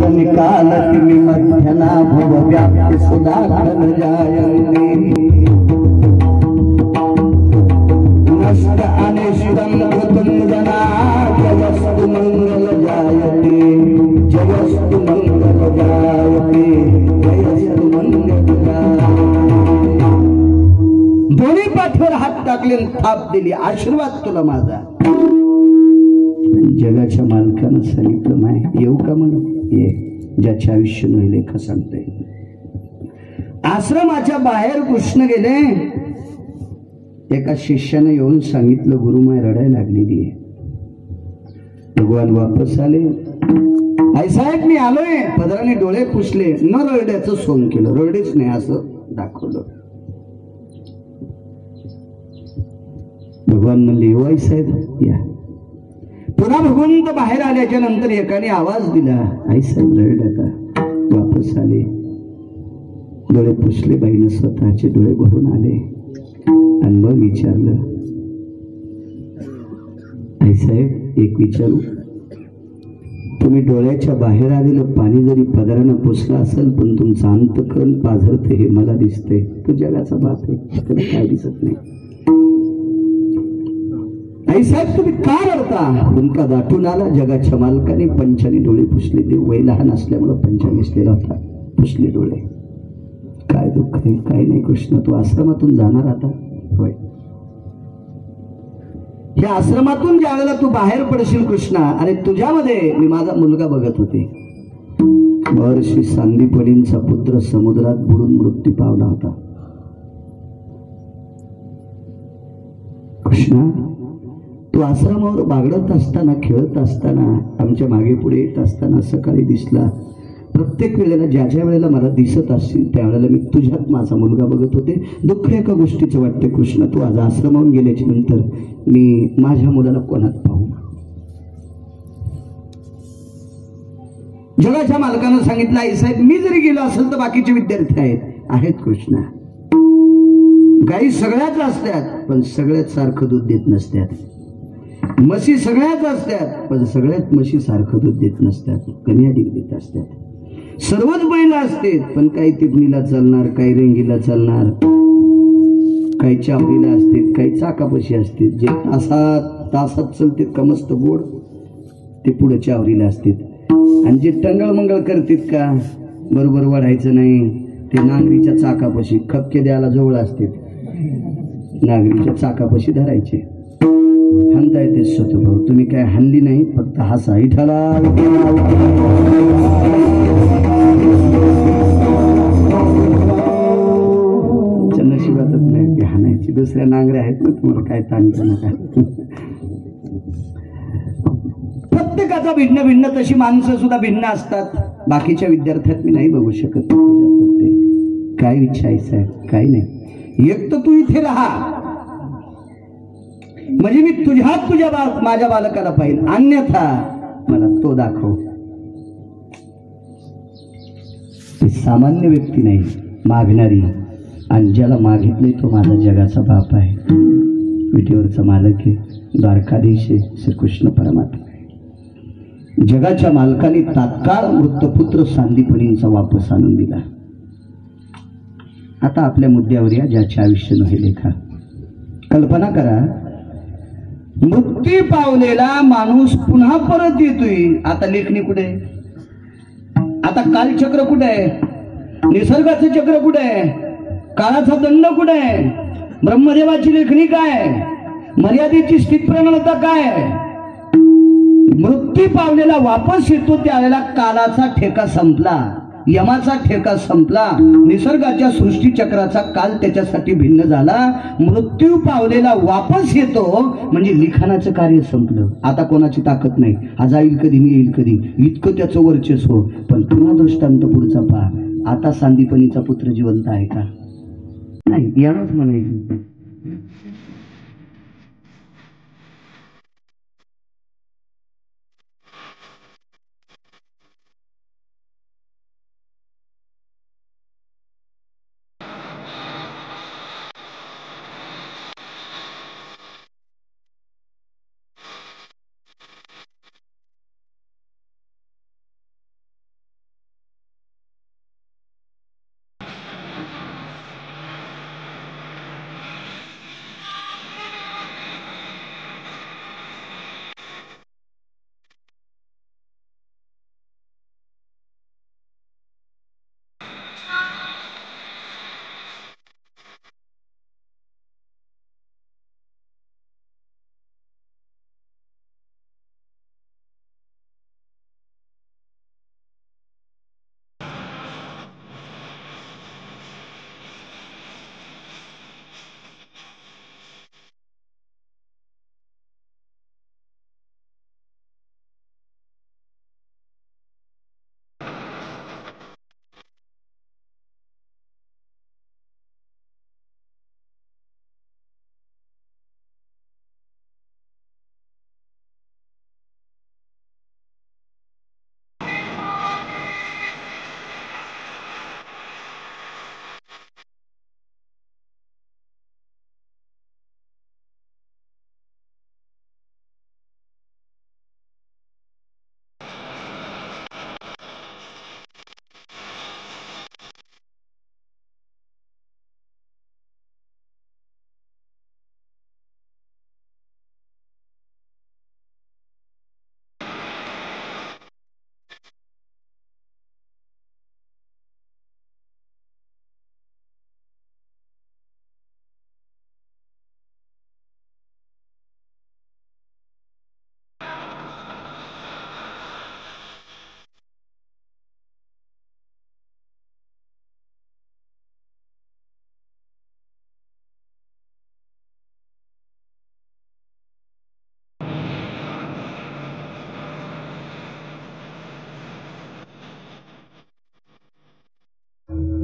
निकालति विमध्यना भव व्याप्ति सुधाकन जायन्ते नष्ट अनिष्टं भूतुंजना जयस्तु मंगल जायते जयस्तु मंगल जायते जयस्तु मंगल जायते। दोन्ही पाठीवर हात टाकले थाप दिली, आशीर्वाद तुला माझा। जगाच्या मालकानं सांगितलं नाही येऊ का म्हणून, ये ज्याचे आयुष्य न लेखा सांगते। आश्रमाच्या बाहेर कृष्ण गेले, एका शिष्याने येऊन सांगितलं गुरुमाय रडायला लागलेली आहे। भगवान वापस आले, आई साहेब मी आलोय। पदराने डोळे पुसले, न रडण्याचं सोंग केलं, रडेच नाही असं दाखवलं। भगवान म्हणले येऊ आई साहेब या। पुन्हा भगवंत बाहेर आल्याच्या नंतर एकाने आवाज दिला, आई साहेब रडल्या का? वापस आले, डोळे पुसले, बाईने स्वतःचे डोळे भरून आले आणि मग विचारलं, आई साहेब एक विचारू, तुम्ही डोळ्याच्या बाहेर आलेलं पाणी जरी पदरानं पुसलं असेल पण तुमचं अंतःकरण पाझरते हे मला दिसते। तो जगाचा बाप आहे, त्याला काय दिसत नाही। आई साहेब तुम्ही का रडता? उनका दाटून आला, जगाच्या मालकाने पंचाने डोळे पुसले, ते वय लहान असल्यामुळे पंचा मिसलेला होता, पुसले डोळे। काय दुःख आहे, काय नाही कृष्ण, तू आश्रमातून जाणार आता? होय। या आश्रमातून ज्या वेळेला तू बाहेर पडशील कृष्णा, आणि तुझ्यामध्ये मी माझा मुलगा बघत होते। महर्षी सांदीपनींचा पुत्र समुद्रात बुडून मृत्यू पावला होता। कृष्णा तू आश्रमावर बागडत असताना, खेळत असताना, आमच्या मागे पुढे येत असताना सकाळी दिसला। प्रत्येक वेळेला ज्या ज्या वेळेला मला दिसत असतील त्यावेळेला मी तुझ्यात माझा मुलगा बघत होते। दुःख एका गोष्टीचं वाटते कृष्ण, तू आज आश्रमावरून गेल्याच्या नंतर मी माझ्या मुलाला कोणात पाहू? जगाच्या मालकानं सांगितलं, आई साहेब मी जरी गेलो असेल तर बाकीचे विद्यार्थी आहेत कृष्णा। गाई सगळ्याच असतात पण सगळ्यात सारखं दूध देत नसतात, म्हशी सगळ्याच असतात पण सगळ्यात म्हशी सारखं दूध देत नसतात, कमी अधिक देत असतात। सर्वच बैल असतात पण काही तिपणीला चालणार, काही रेंगीला चालणार, काही चावरीला असतात, काही चाकापशी असतात। जे तासात चलते कमस्त गोड ते पुढे चावरीला असतात, आणि जे टंगळ मंगळ करतात का बरोबर वाढायचं नाही ते नांगरीच्या चाकापशी खपके द्यायला जवळ असतात, नांगरीच्या चाकापशी धरायचे। हनता येते स्वतःभाऊ, तुम्ही काय हल्ली नाही, फक्त हसा इठाला। नशिबातच नाही ते हाणायची, दुसऱ्या नांगऱ्या आहेत ना, तुम्हाला काय ताण नका। प्रत्येकाचा भिन्न भिन्न, तशी माणसं सुद्धा भिन्न असतात। बाकीच्या विद्यार्थ्यात मी नाही बघू शकत, काय इच्छा आहे साहेब? काय नाही, एक तर तू इथे राहा म्हणजे मी तुझ्या माझ्या बालकाला पाहिजे, अन्यथा मला तो दाखव। सामान्य व्यक्ती नाही, मागणारी, आणि ज्याला मागितले तो माझा जगाचा बाप आहे, विटेवरचा मालक आहे, द्वारकाधीश आहे, श्रीकृष्ण परमात्मा आहे। जगाच्या मालकाने तात्काळ वृत्तपुत्र सांदीपनींचा वापस आणून दिला। आता आपल्या मुद्द्यावर या, ज्याचे आयुष्य नव्हे लेखा। कल्पना करा, मुक्ती पावलेला माणूस पुन्हा परत येतोय। आता लेखणी कुठे? आता कालचक्र कुठे आहे? निसर्गाचं चक्र कुठे आहे? काळाचा दंड कुठे आहे? ब्रह्मदेवाची लेखणी काय? मर्यादेची स्थितप्रणालता काय? मृत्यू पावलेला वापस येतो त्यावेळेला कालाचा ठेका संपला, यमाचा ठेका संपला, निसर्गाच्या सृष्टी चक्राचा काल त्याच्यासाठी भिन्न झाला। मृत्यू पावलेला वापस येतो म्हणजे लिखाणाचं कार्य संपलं। आता कोणाची ताकद नाही, हा जाईल कधी मी येईल कधी, इतकं त्याचं वर्चस्व। पण पुन्हा दृष्टांत पुढचा पहा, आता सांदीपनीचा पुत्र जिवंत आहे का? नाही, यानंच म्हणायचं।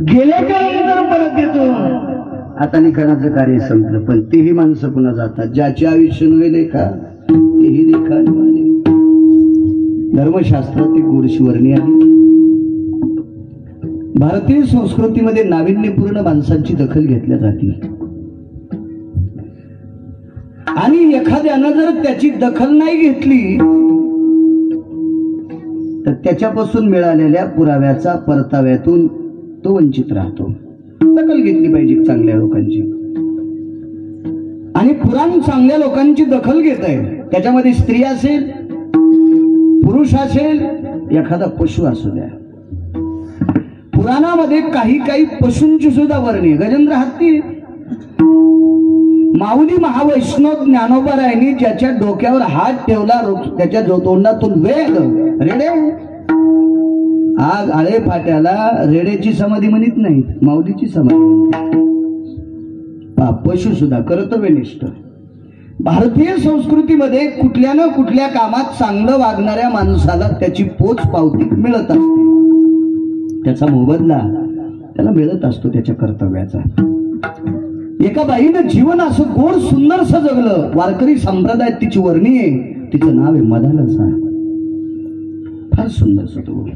गेल्या काळानंतर परत येतो. आता लिखाणाचं कार्य संपलं, पण तेही माणसं पुन्हा जातात. ज्याचे आयुष्य नव्हे लेखा तेही लिखाण माने. धर्मशास्त्रात एक गोडशिवरणी आहे. भारतीय संस्कृतीमध्ये नाविन्यपूर्ण माणसांची दखल घेतल्या जाते आणि एखाद्यानं जर त्याची दखल नाही घेतली तर त्याच्यापासून मिळालेल्या पुराव्याचा परताव्यातून तो वंचित राहतो. दखल घेतली पाहिजे चांगल्या लोकांची. आणि पुराण चांगल्या लोकांची दखल घेत आहे. त्याच्यामध्ये स्त्री असेल, पुरुष असेल, एखादा पशु असू द्या. पुराणामध्ये काही काही पशूंची सुद्धा वर्णी. गजेंद्र हत्ती, माऊली महावैष्णव ज्ञानोबारायांनी ज्याच्या डोक्यावर हात ठेवला, त्याच्या तोंडातून वेग रेडे. आग आळे फाट्याला रेड्याची समाधी म्हणत नाहीत, माऊलीची समाधी. पशु सुद्धा कर्तव्यनिष्ठ. भारतीय संस्कृतीमध्ये कुठल्या न कुठल्या कामात चांगलं वागणाऱ्या माणसाला त्याची पोच पावती मिळत असते. त्याचा मोबदला त्याला मिळत असतो त्याच्या कर्तव्याचा. एका बाईनं जीवन असं गोड सुंदरसं जगलं. वारकरी संप्रदायात तिची वर्णी आहे. तिचं नाव आहे मदालसा. फार सुंदर तो.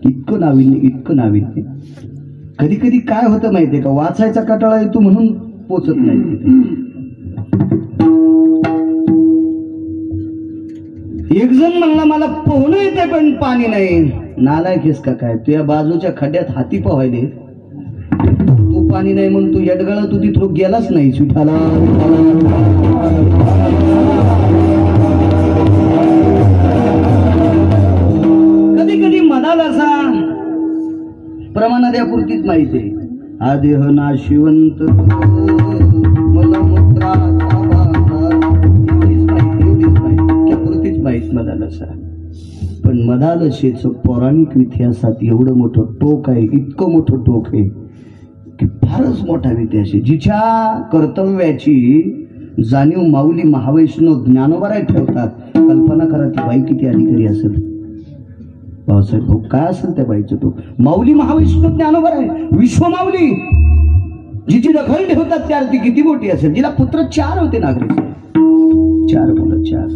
इतकं नाविन्य, इतकं नाविन्य. कधी कधी काय होतं माहितीये का, वाचायचा कंटाळा येतो म्हणून पोचत नाही तिथे. एक जण म्हणला मला पोहणं येते पण पाणी नाही. नालायक का काय, तुझ्या बाजूच्या खड्ड्यात हाती पोहायले, तू पाणी नाही म्हणून तू यडगळा, तू तिथं गेलाच नाही. विठाला कधी कधी मनाला प्रमाणाद्यापुरतीच माहिती आहे. हा देह नाशिवंत पुरतीच माहित मदालसा. पण मदालसेचं पौराणिक इतिहासात एवढं मोठं टोक आहे, इतकं मोठं टोक आहे की फारच मोठा इतिहास आहे. जिच्या कर्तव्याची जाणीव माऊली महावैष्णव ज्ञानोबाराय ठेवतात. कल्पना करा ती बाई किती अधिकारी असेल. भाऊसाहेब भाऊ काय असेल त्या बाईचं तो. माऊली महावैष्णव ज्ञानोबाराय विश्वमाऊली जिची दखल ठेवतात त्यार ती किती मोठी असेल. जिला पुत्र 4 होते नागरिक, 4 मुलं, 4.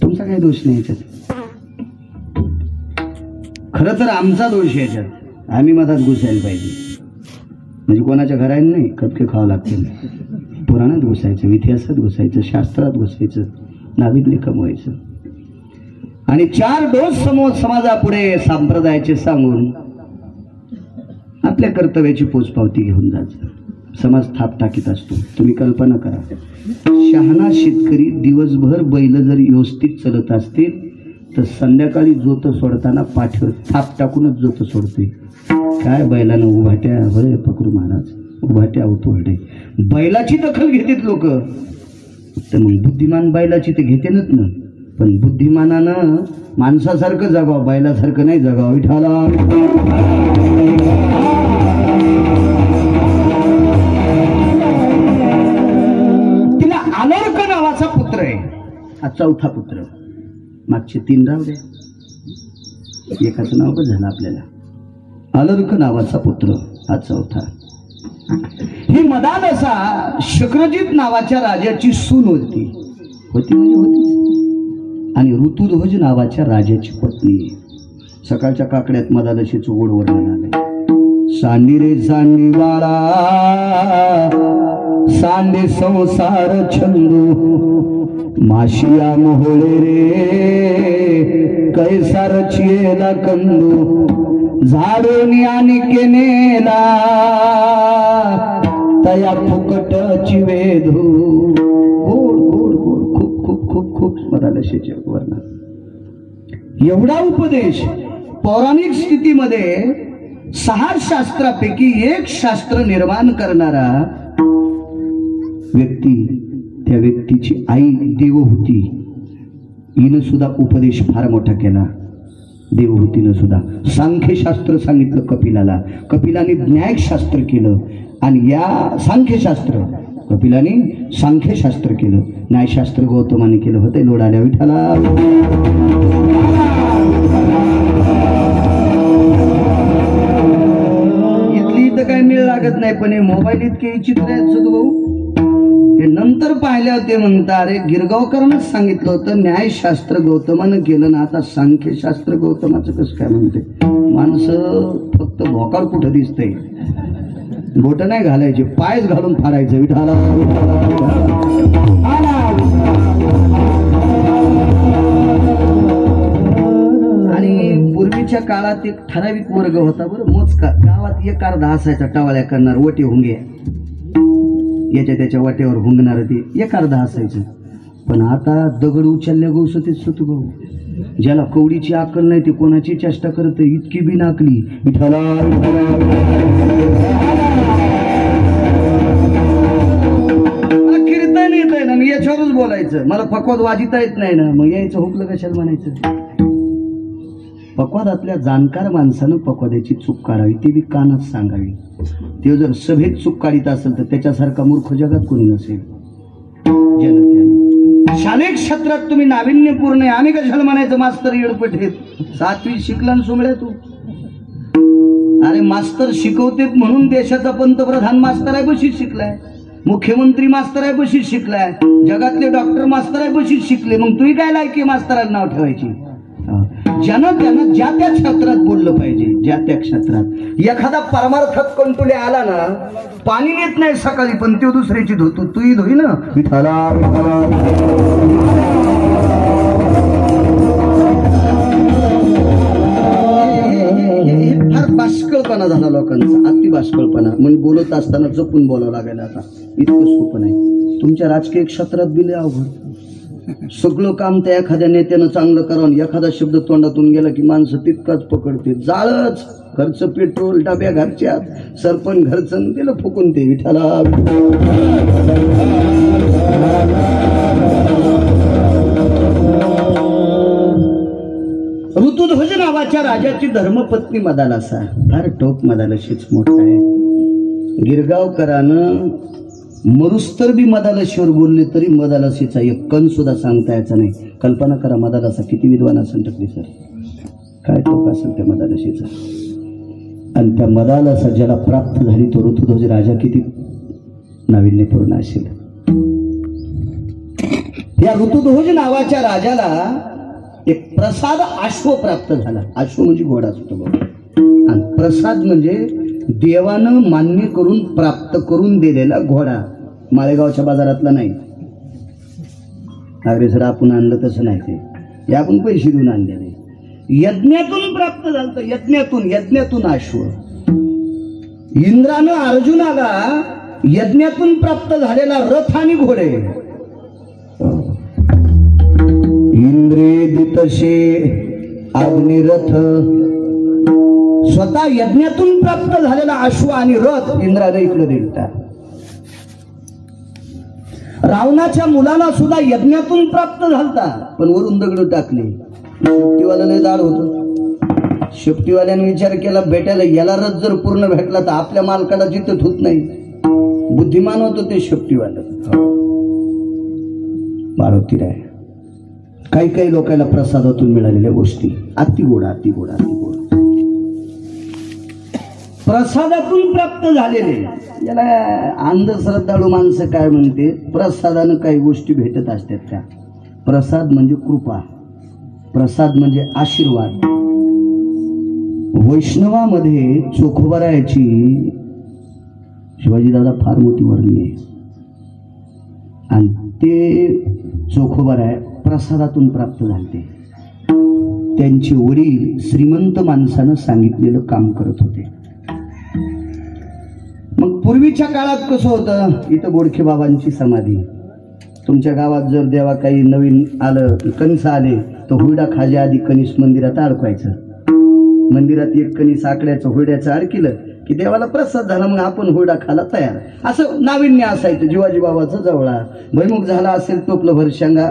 तुमचा काही दोष नाही याच्यात. खरं तर आमचा दोष याच्यात. आम्ही मधात घुसायला पाहिजे. म्हणजे कोणाच्या घरात नाही कपके खावं लागतील. पुराणात घुसायचं, इतिहासात घुसायचं, शास्त्रात घुसायचं, नाविन्य कमवायचं. आणि 4 डोस समाजापुढे संप्रदायाचे सांगून आपल्या कर्तव्याची पोचपावती घेऊन जायचं. समाज थाप टाकीत असतो. तुम्ही कल्पना करा, शहाणा शेतकरी दिवसभर बैल जर व्यवस्थित चलत असतील तर संध्याकाळी जोत सोडताना पाठीवर थाप टाकूनच जोत सोडतोय. काय बैलानं उभाट्या होय पकडू महाराज, उभाट्या उठवडे. बैलाची दखल घेतात लोक. तर मग बुद्धिमान बैलाची ते घेतेनच ना. पण बुद्धिमानानं माणसासारखं जगावं, बैलासारखं नाही जगावं. विठाला तिला आलोर्क नावाचा पुत्र आहे. हा 4था पुत्र. मागचे 3 राव द्या, एकाचं नाव पण झालं आपल्याला. आलोर्क नावाचा पुत्र हा 4था. ही मदालसा शुक्रजित नावाच्या राजाची सून होती. म्हणजे होती. आणि ऋतुध्वज नावाच्या राजाची पत्नी. सकाळच्या काकड्यात मदालसेचं गोड वर्णन आलंय. सांडी रे सांडी वाळा, सांडे संसार छंदू, माशिया मोहळे रे कैसार चियेला कंदू, झाडून आणि केनेला तया फुकटची वेधू. गोड गोड गोड खूप खूप खूप खूप मदालसेचे वर्णन. एवढा उपदेश पौराणिक स्थितीमध्ये 6 शास्त्रापैकी एक शास्त्र निर्माण करणारा व्यक्ती, त्या व्यक्तीची आई देवहूती. हिनं सुद्धा उपदेश फार मोठा केला. देवहूतीनं सुद्धा सांख्यशास्त्र सांगितलं कपिलाला. कपिलाने न्यायशास्त्र केलं. आणि या सांख्यशास्त्र कपिलाने सांख्यशास्त्र केलं, न्यायशास्त्र गौतमाने केलं होते. लोडाल्या विठाला पण हे मोबाईल इतके विचित्र आहेत सदभाऊ. हे नंतर पाहिल्या होते म्हणता अरे गिरगावकरांनाच सांगितलं होतं न्यायशास्त्र गौतमानं केलं ना, आता सांख्यशास्त्र गौतमाचं कसं काय म्हणते. माणसं फक्त भोकाळ कुठं दिसतंय, बोट नाही घालायचे, पायच घालून फाडायचं. विठाला आणि पूर्वीच्या काळात एक ठराविक वर्ग होता बरं, मोजका. गावात एक अर्धा असायचा टवाळ्या करणार, वटे हुंगे याच्या त्याच्या वाट्यावर हुंगणार, ते एक अर्धा असायचं. पण आता दगड उचलल्या गोसतेच होतो भाऊ. ज्याला कवडीची अक्कल नाही ते कोणाची चेष्टा करत, इतकी बी नाकली. विठाला कीर्तन येत आहे ना, मी याच्यावरच बोलायचं. मला फकवाद वाजिता येत नाही ना, मग यायचं हुकलं कशाला म्हणायचं. पक्वादातल्या जाणकार माणसानं पक्वादाची चूक काढावी, ती बी कानात सांगावी. ते जर सभेत चूक काढीत असेल तर त्याच्यासारखा मूर्ख जगात कोणी नसेल. जनतेने शालेय क्षेत्रात तुम्ही नाविन्यपूर्ण आहे, आम्ही कशाला म्हणायचं मास्तर येडपट आहेत. 7वी शिकला न सोमड्या तू. अरे मास्तर शिकवतेत म्हणून देशाचा पंतप्रधान मास्तर आहे बशीच शिकलाय, मुख्यमंत्री मास्तर आहे बशीच शिकलाय, जगातले डॉक्टर मास्तर आहे बशीच शिकले. मग तुम्ही काय लायकी मास्तराला नाव ठेवायची. ज्यानं त्यानं ज्या त्या क्षेत्रात बोललं पाहिजे, ज्या त्या क्षेत्रात. एखादा परमार्थात कंटुले आला ना, पाणी नेत नाही सकाळी पण तो दुसऱ्याची धुतो, तूही धुई ना. विठाला फार बाष्कळपणा झाला लोकांचा, अति बाष्कळपणा. म्हणजे बोलत असताना जपून बोलावं लागायला आता, इतकं सोपं नाही. तुमच्या राजकीय क्षेत्रात बिले अवघड. सगळं काम त्या एखाद्या नेत्यानं चांगलं करावं, एखादा शब्द तोंडातून गेला की माणसं तितकाच पकडते. जाळच, घरचं पेट्रोल डब्या घरच्या, सरपंच घरचं दिलं फुकून ते. विठाला ऋतुध्वज नावाच्या राजाची धर्मपत्नी मदालसा, फार टोप मदालशीच मोठा आहे. गिरगावकरानं मरुस्तर बी मदालशीवर बोलले तरी मदालसीचा एक कण सुद्धा सांगता यायचा नाही. कल्पना करा मदालसा किती विद्वान असेल टकली सर, काय टोक असेल त्या मदालशीचा. आणि त्या मदालसा ज्याला प्राप्त झाली तो ऋतुध्वज राजा किती नाविन्यपूर्ण असेल. या ऋतुध्वज नावाच्या राजाला एक प्रसाद अश्व प्राप्त झाला. अश्व म्हणजे घोडा असतो आणि प्रसाद म्हणजे देवानं मान्य करून प्राप्त करून दिलेला घोडा. माळेगावच्या बाजारातला नाही, अरे सर आपण आणलं तसं नाही, ते आपण पैसे देऊन आणले नाही. यज्ञातून प्राप्त झालं, यज्ञातून अश्व. इंद्रानं अर्जुनाला यज्ञातून प्राप्त झालेला रथ आणि घोडे. इंद्रे दितशे अग्निरथ, स्वतः यज्ञातून प्राप्त झालेला अश्व आणि रथ इंद्राने इकडे दिलता. रावणाच्या मुलाला सुद्धा यज्ञातून प्राप्त झालता, पण वरून दगड टाकले. शेपटीवाल्याला दाड होत. शेपटीवाल्याने विचार केला भेटायला याला रथ जर पूर्ण भेटला तर आपल्या मालकाला जिथं होत नाही. बुद्धिमान होतो ते शेपटीवालं. मारुती राय काही काही लोकांना प्रसादातून मिळालेल्या गोष्टी अति गोडा प्रसादातून प्राप्त झालेले. याला अंधश्रद्धाळू माणसं काय म्हणते, प्रसादानं काही गोष्टी भेटत असतात का. प्रसाद म्हणजे कृपा, प्रसाद म्हणजे आशीर्वाद. वैष्णवामध्ये चोखोबारायाची शिवाजी दादा फार मोठी वर्णी आहे आणि ते चोखोबाराय प्रसादातून प्राप्त झाले. त्यांचे वडील श्रीमंत माणसानं सांगितलेलं काम करत होते. मग पूर्वीच्या काळात कसं होतं, इथं बोडखे बाबांची समाधी. तुमच्या गावात जर देवा काही नवीन आलं, कणीस आले तर हुरडा खाजा आधी कणीस मंदिरात अडकवायचं. मंदिरात एक कणीस आकड्याचं हुरड्याचं अडकिलं की देवाला प्रसाद झाला, मग आपण हुरडा खाला तयार. असं नाविन्य असायचं. जीवाजी बाबाचं जवळा भैमुख झाला असेल टोपलं भर शेंगा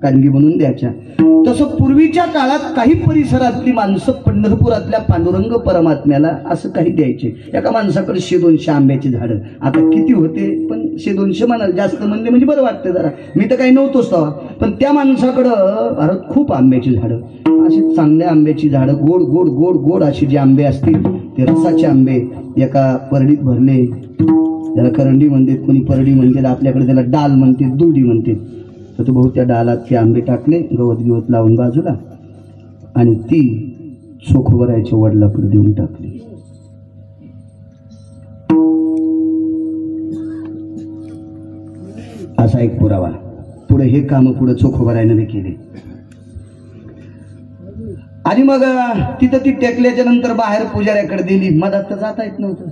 कानगी म्हणून द्यायच्या. तसं पूर्वीच्या काळात काही परिसरातली माणसं पंढरपुरातल्या पांडुरंग परमात्म्याला असं काही द्यायचे. एका माणसाकडे 100-200 आंब्याची झाडं. आता किती होते पण 100-200 म्हणाल, जास्त म्हणले म्हणजे बरं वाटतं जरा. मी तर काही नव्हतोच तेव्हा, पण त्या माणसाकडं भारत खूप आंब्याची झाडं, अशी चांगल्या आंब्याची झाडं, गोड गोड गोड गोड अशी जे आंबे असतील ते रसाचे आंबे एका परडीत भरले. त्याला करंडी म्हणतात, कोणी परडी म्हणतात, आपल्याकडे त्याला डाल म्हणतात, दुर्डी म्हणतात. तर तो भाऊ त्या डालात ते आंबे टाकले, गवत लावून बाजूला, आणि ती चोखोबरायच्या वडिलाकडे देऊन टाकली. असा एक पुरावा. पुढे हे काम पुढे चोखोबरायने केले. आणि मग तिथं ती टेकल्याच्या नंतर बाहेर पुजाऱ्याकडे दिली. मधात तर जाता येत नव्हतं.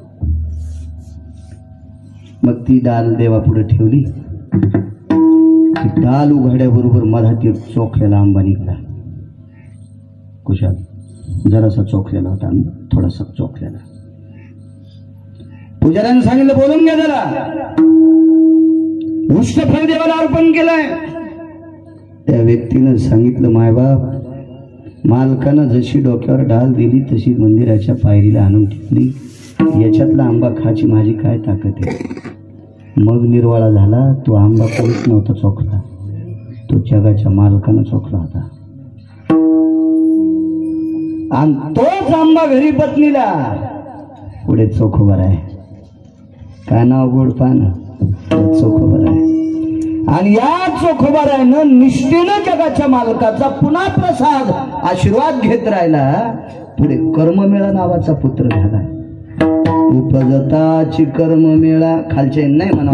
मग ती डाल देवा पुढे ठेवली. डाल उघड्याबरोबर मधात एक चोखलेला आंबा निघाला. कुशाल जरासा चोखलेला होता आंबा, थोडासा चोखलेला. पुजाऱ्याने सांगितलं बोलून घ्या जरा. उष्टफळ देवाला अर्पण केलंय. त्या व्यक्तीनं सांगितलं मायबाप, मालकानं जशी डोक्यावर डाल दिली तशी मंदिराच्या पायरीला आणून ठेवली. याच्यातला आंबा खायची माझी काय ताकद आहे. मग निर्वाळा झाला. तो आंबा कोणीच नव्हता चोखला, तो जगाच्या मालकानं चोखला होता. आणि तोच आंबा घरी पत्नीला पुढे चोखोबर आहे. काय नाव गोड पानं, चोखोबर आहे. आणि या चोखोबरायनं निष्ठेनं जगाच्या मालकाचा पुन्हा प्रसाद आशीर्वाद घेत राहिला. पुढे कर्ममेळा नावाचा पुत्र झाला. उपजताची कर्म मेळा. खालचे नाही म्हणा,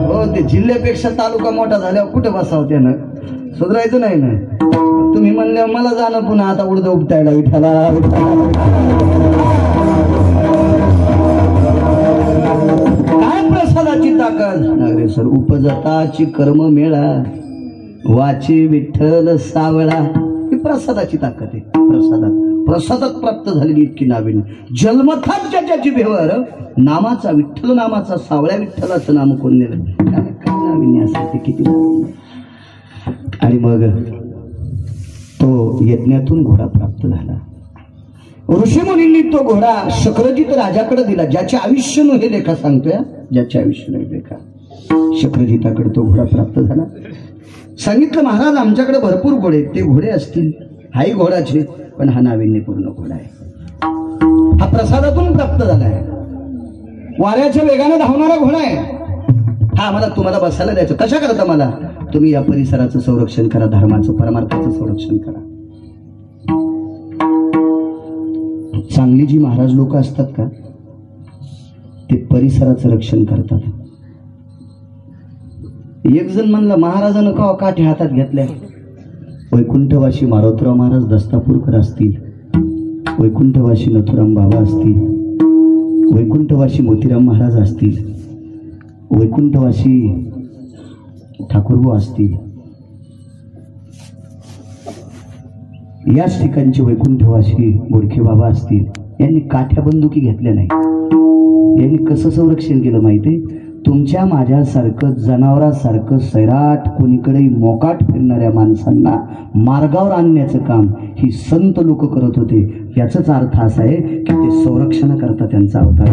हो ते जिल्ह्यापेक्षा तालुका मोठा झाल्यावर कुठे बसावं त्यानं, सुधारायचं नाही ना. तुम्ही म्हणल्या मला जाणं पुन्हा आता उडद उपटायला विठाला. काय प्रसादाची ताकद नागरे सर. उपजताची कर्म मेळा, वाचे विठ्ठल सावळा. ही प्रसादाची ताकद आहे. प्रसादात प्राप्त झालेली इतकी नाविन्य. जन्मथात ज्याच्या जिभेवर नामाचा, विठ्ठल नामाचा, सावळ्या विठ्ठलाचं नाम कोण नेलं, काय नाविन्य असेल ते, किती नाविन्य. आणि मग तो यज्ञातून घोडा प्राप्त झाला. ऋषीमुनींनी तो घोडा शक्रजित राजाकडे दिला. ज्याचे आयुष्य हे लेखा सांगतोय, ज्याचे आयुष्य हे लेखा. शक्रजिताकडे तो घोडा प्राप्त झाला. सांगितलं महाराज आमच्याकडे भरपूर घोडे, ते घोडे असतील, हाही घोडाचे, पण हा नाविन्यपूर्ण घोडा आहे. हा प्रसादातून प्राप्त झाला आहे. वाऱ्याच्या वेगाने धावणारा घोडा आहे हा. मला तुम्हाला बसायला द्यायचं. कशा करता मला? तुम्ही या परिसराचं संरक्षण करा, धर्माचं परमार्थाचं संरक्षण करा. चांगली जी महाराज लोक असतात का, ते परिसराचं रक्षण करतात. एक जण म्हणला महाराजानं का काठी हातात घेतल्या. वैकुंठवासी मारोतराव महाराज दस्तापूरकर असतील, वैकुंठवासी नथुराम बाबा असतील, वैकुंठवासी मोतीराम महाराज असतील, वैकुंठवासी ठाकूरबू असतील. याच ठिकाणचे वैकुंठवासी बोडखे बाबा असतील. यांनी काठ्या बंदुकी घेतल्या नाही. यांनी कसं संरक्षण केलं माहितीये? तुमच्या माझ्यासारखं जनावरासारखं सैराट कोणीकडेही मोकाट फिरणाऱ्या माणसांना मार्गावर आणण्याचं काम ही संत लोक करत होते. याचाच अर्थ असा आहे की ते संरक्षण करता त्यांचा अवतार.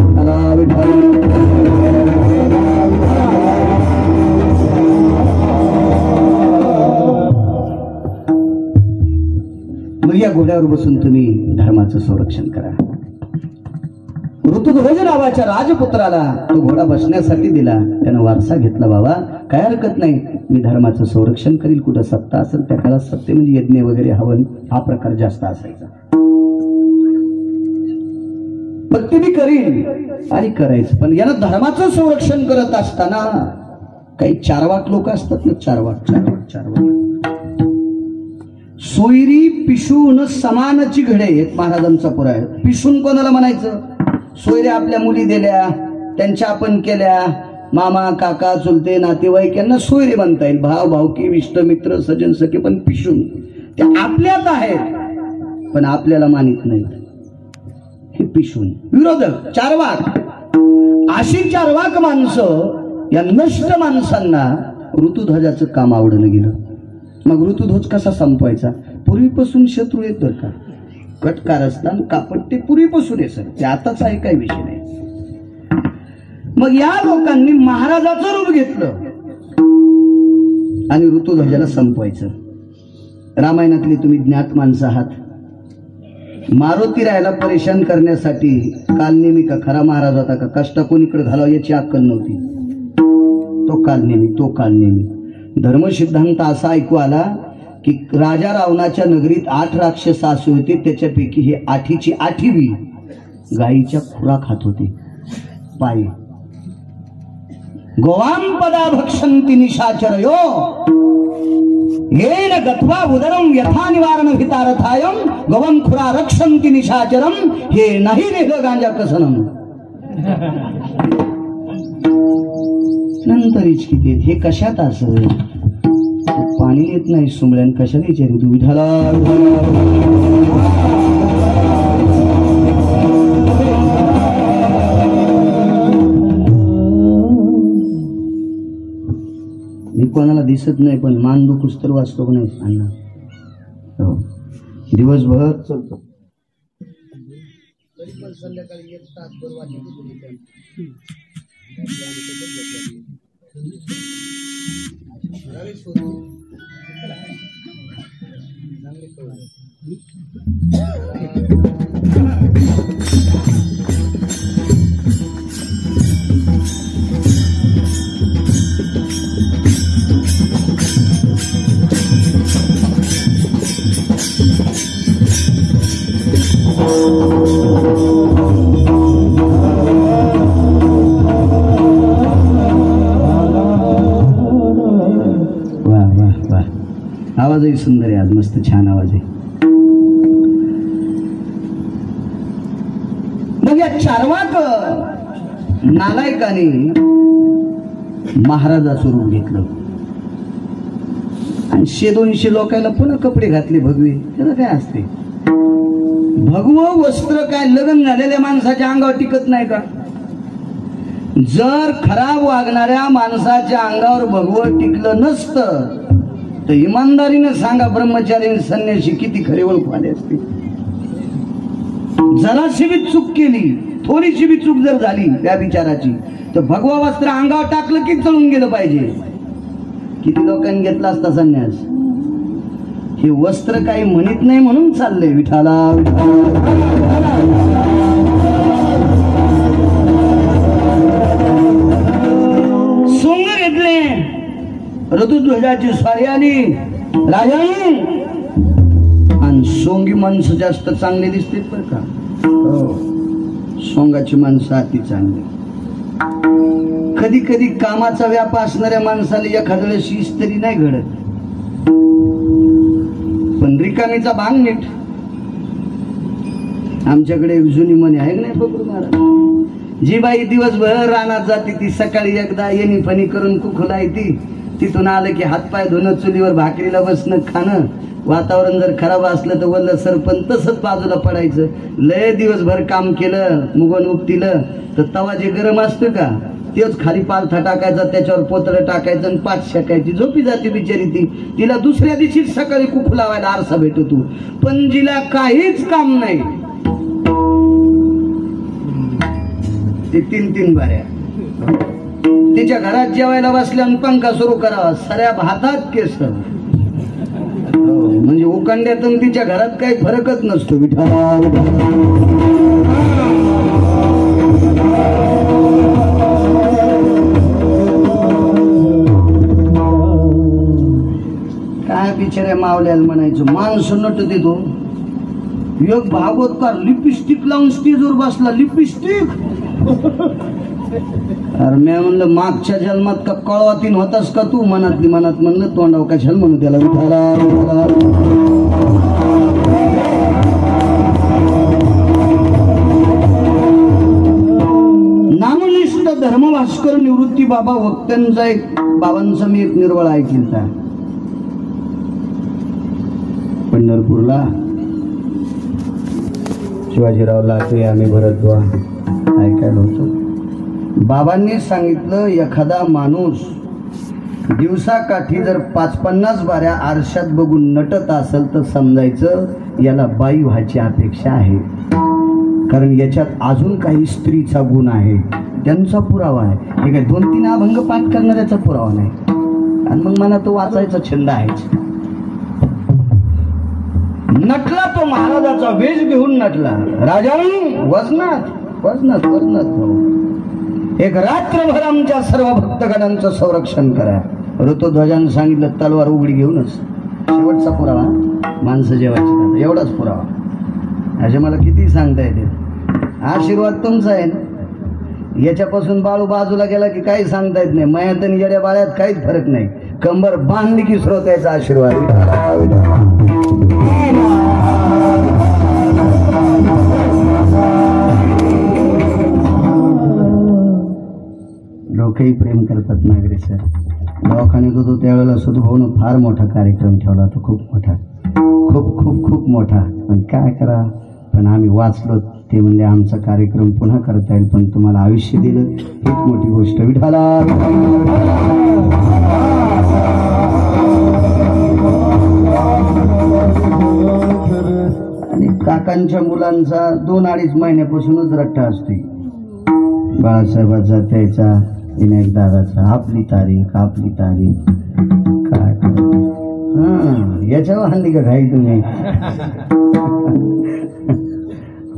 मग या घोड्यावर बसून तुम्ही धर्माचं संरक्षण करा. ऋतुध्वज नावाच्या राजपुत्राला तो घोडा बसण्यासाठी दिला. त्यानं वारसा घेतला. बाबा काय हरकत नाही, मी धर्माचं संरक्षण करील. कुठं सत्ता असेल त्या काळात सत्य म्हणजे यज्ञ वगैरे हवन हा प्रकार जास्त असायचा. पण ते मी करील आणि करायचं. पण यानं धर्माचं संरक्षण करत असताना काही चारवाक लोक असतात ना, चारवाक सोयरी पिशून समानाची घडे. एक महाराजांचा पुरा आहे. पिशून कोणाला म्हणायचं? सोयरे आपल्या मुली दिल्या, त्यांच्या आपण केल्या, मामा काका चुलते नातेवाईक यांना सोयरे म्हणता येईल. भाव भावकी इष्ट मित्र सजन सखे. पण पिशून ते आपल्यात आहेत पण आपल्याला मानित नाही. हे पिशून विरोधक चारवाक. अशी चारवाक माणसं या नष्ट माणसांना ऋतुध्वजाचं काम आवडलं गेलं. मग ऋतुध्वज कसा संपवायचा? पूर्वीपासून शत्रू येत बरं का, कट कारस्थान कापड ते पूर्वीपासून आहे सर, ते आताच आहे काही विषय नाही. मग या लोकांनी महाराजाचं रूप घेतलं आणि ऋतुध्वजाला संपवायचं. रामायणातली तुम्ही ज्ञात माणसं आहात. मारुती रायाला परेशान करण्यासाठी कालनेमी का खरा महाराज होता का, कष्ट कोणीकडे घालावा याची अक्कल नव्हती. तो कालनेमी धर्मसिद्धांत असा ऐकू आला की राजा रावणाच्या नगरीत 8 राक्षस असे होते, त्याच्यापैकी हे 8ची 8वी गायीच्या खुरा खात होते. पायी गोवाम पदा भक्षन्ति निशाचरयो येन गत्वा उदरम यथा निवारण हितारथायम गवम खुरा रक्षन्ति निशाचरम हे नाही रेह गांजा कसनम. नंतर इचकिते हे कशात असं पाणी येत नाही सुमल्यान कशाला विचारू तू विठाला. मी कोणाला दिसत नाही पण मान दुखूस तर वाचतो का नाही अण्णा. हो दिवसभर चलतो संध्याकाळी 1 तासभर वाटत. आवाजही सुंदर आहे आज, मस्त छान आवाज आहे. मग या चारवाक नालायकाने महाराजाचं रूप घेतलं आणि 100-200 लोकांना पुन्हा कपडे घातले भगवे. त्याला काय असते भगवं वस्त्र? काय लग्न झालेल्या माणसाच्या अंगावर टिकत नाही का? जर खराब वागणाऱ्या माणसाच्या अंगावर भगवं टिकलं नसतं तर इमानदारीने सांगा ब्रह्मचारी संन्यासी किती खरे ओळखू आले असते. जराशी बी चूक केली, थोडीशी बी चूक जर झाली त्या विचाराची तर भगवा वस्त्र अंगावर टाकलं की चळून गेलं पाहिजे. किती लोकांनी घेतला असता संन्यास? हे वस्त्र काही म्हणत नाही म्हणून चाललंय विठाला. सोंग घेतले, ऋतुध्वजाची स्वारी आली राजाने, आणि सोंगी माणसं जास्त चांगले दिसतात बरं का. हो सोंगाची माणसं अति चांगली. कधी कधी कामाचा व्याप असणाऱ्या माणसाला एखाद्या वेळेस इस्त्री नाही घडत, पण रिकामीचा भांग नीट. आमच्याकडे जुनी म्हणे आहे नाही बघू महाराज, जी बाई दिवसभर रानात जाते ती सकाळी एकदा येणी फणी करून कुखुला येते, तिथून आलं की हातपाय धुणं, चुलीवर भाकरीला बसणं, खाणं. वातावरण जर खराब असलं तर वल्ल सरपण तसंच बाजूला पडायचं. लय दिवसभर काम केलं, मुगन उपटिलं तर तवा जे गरम असतं का तेच खाली पालथा टाकायचा, त्याच्यावर पोतळं टाकायचं आणि 5 शेकायची. झोपी जाते बिचारी ती. तिला दुसऱ्या दिवशी सकाळी कुकू लावायला आरसा भेटतो. पण जिला काहीच काम नाही ते 3-3 बाऱ्या. तिच्या घरात जेवायला बसल्यानं पंखा सुरू करावा, सऱ्या भातात केस. म्हणजे उकांड्यातून तिच्या घरात काही फरकच नसतो विठा. काय बिचाऱ्या मावल्याला म्हणायचं माणसं नटते तो. एक भागवतकार लिपस्टिक लावून स्टेजवर बसला. लिपस्टिक अरे मी म्हणलं मागच्या जन्मात का कळवातीन होतास का तू? मनातली मनात म्हणलं तोंडाव कशाला म्हणू त्याला विठाला. नामनिष्ठ धर्मभास्कर निवृत्ती बाबा वक्त्यांचा एक बाबांचा मी एक निर्वळ ऐकला. पंढरपूरला शिवाजीराव लाटे आम्ही भरतवा ऐकायला होतो. बाबांनी सांगितलं, एखादा माणूस दिवसाकाठी जर 50-50 बाऱ्या आरशात बघून नटत असेल तर समजायचं याला बाई व्हायची अपेक्षा आहे, कारण याच्यात अजून काही स्त्रीचा गुण आहे, त्यांचा पुरावा आहे. हे काय 2-3 अभंग पाठ करणाऱ्याचा पुरावा नाही. आणि मग मला तो वाचायचा छंद आहेच. नटला तो महाराजाचा वेश घेऊन नटला. राजांनी वजनात वजनात वजनात एक रात्रभर आमच्या सर्व भक्तगणांचं संरक्षण करा. ऋतुध्वजानं सांगितलं तलवार उघडी घेऊनच. शेवटचा पुरावा माणसं जेवायची, एवढाच पुरावा. असे मला किती सांगता येते. आशीर्वाद तुमचा आहे ना. याच्यापासून बाळू बाजूला गेला की काही सांगता येत नाही. मयात आणि येड्या बाळ्यात काहीच फरक नाही. कंबर बांधली की श्रोत्याचा आशीर्वाद. लोकही प्रेम करतात नागरे सर. दवाखान्यात होतो त्यावेळेला सुधभाऊनं फार मोठा कार्यक्रम ठेवला होता, खूप मोठा, खूप खूप खूप मोठा. पण काय करा, पण आम्ही वाचलो. ते म्हणजे आमचा कार्यक्रम पुन्हा करता येईल, पण तुम्हाला आयुष्य दिलं हीच मोठी गोष्ट. विठाला आणि काकांच्या मुलांचा 2-2.5 महिन्यापासूनच रट्टा असते. बाळासाहेबाचा, त्याचा, विनायक दादाचा, आपली तारीख काय याच्यावर हल्ली का घाई तुम्ही.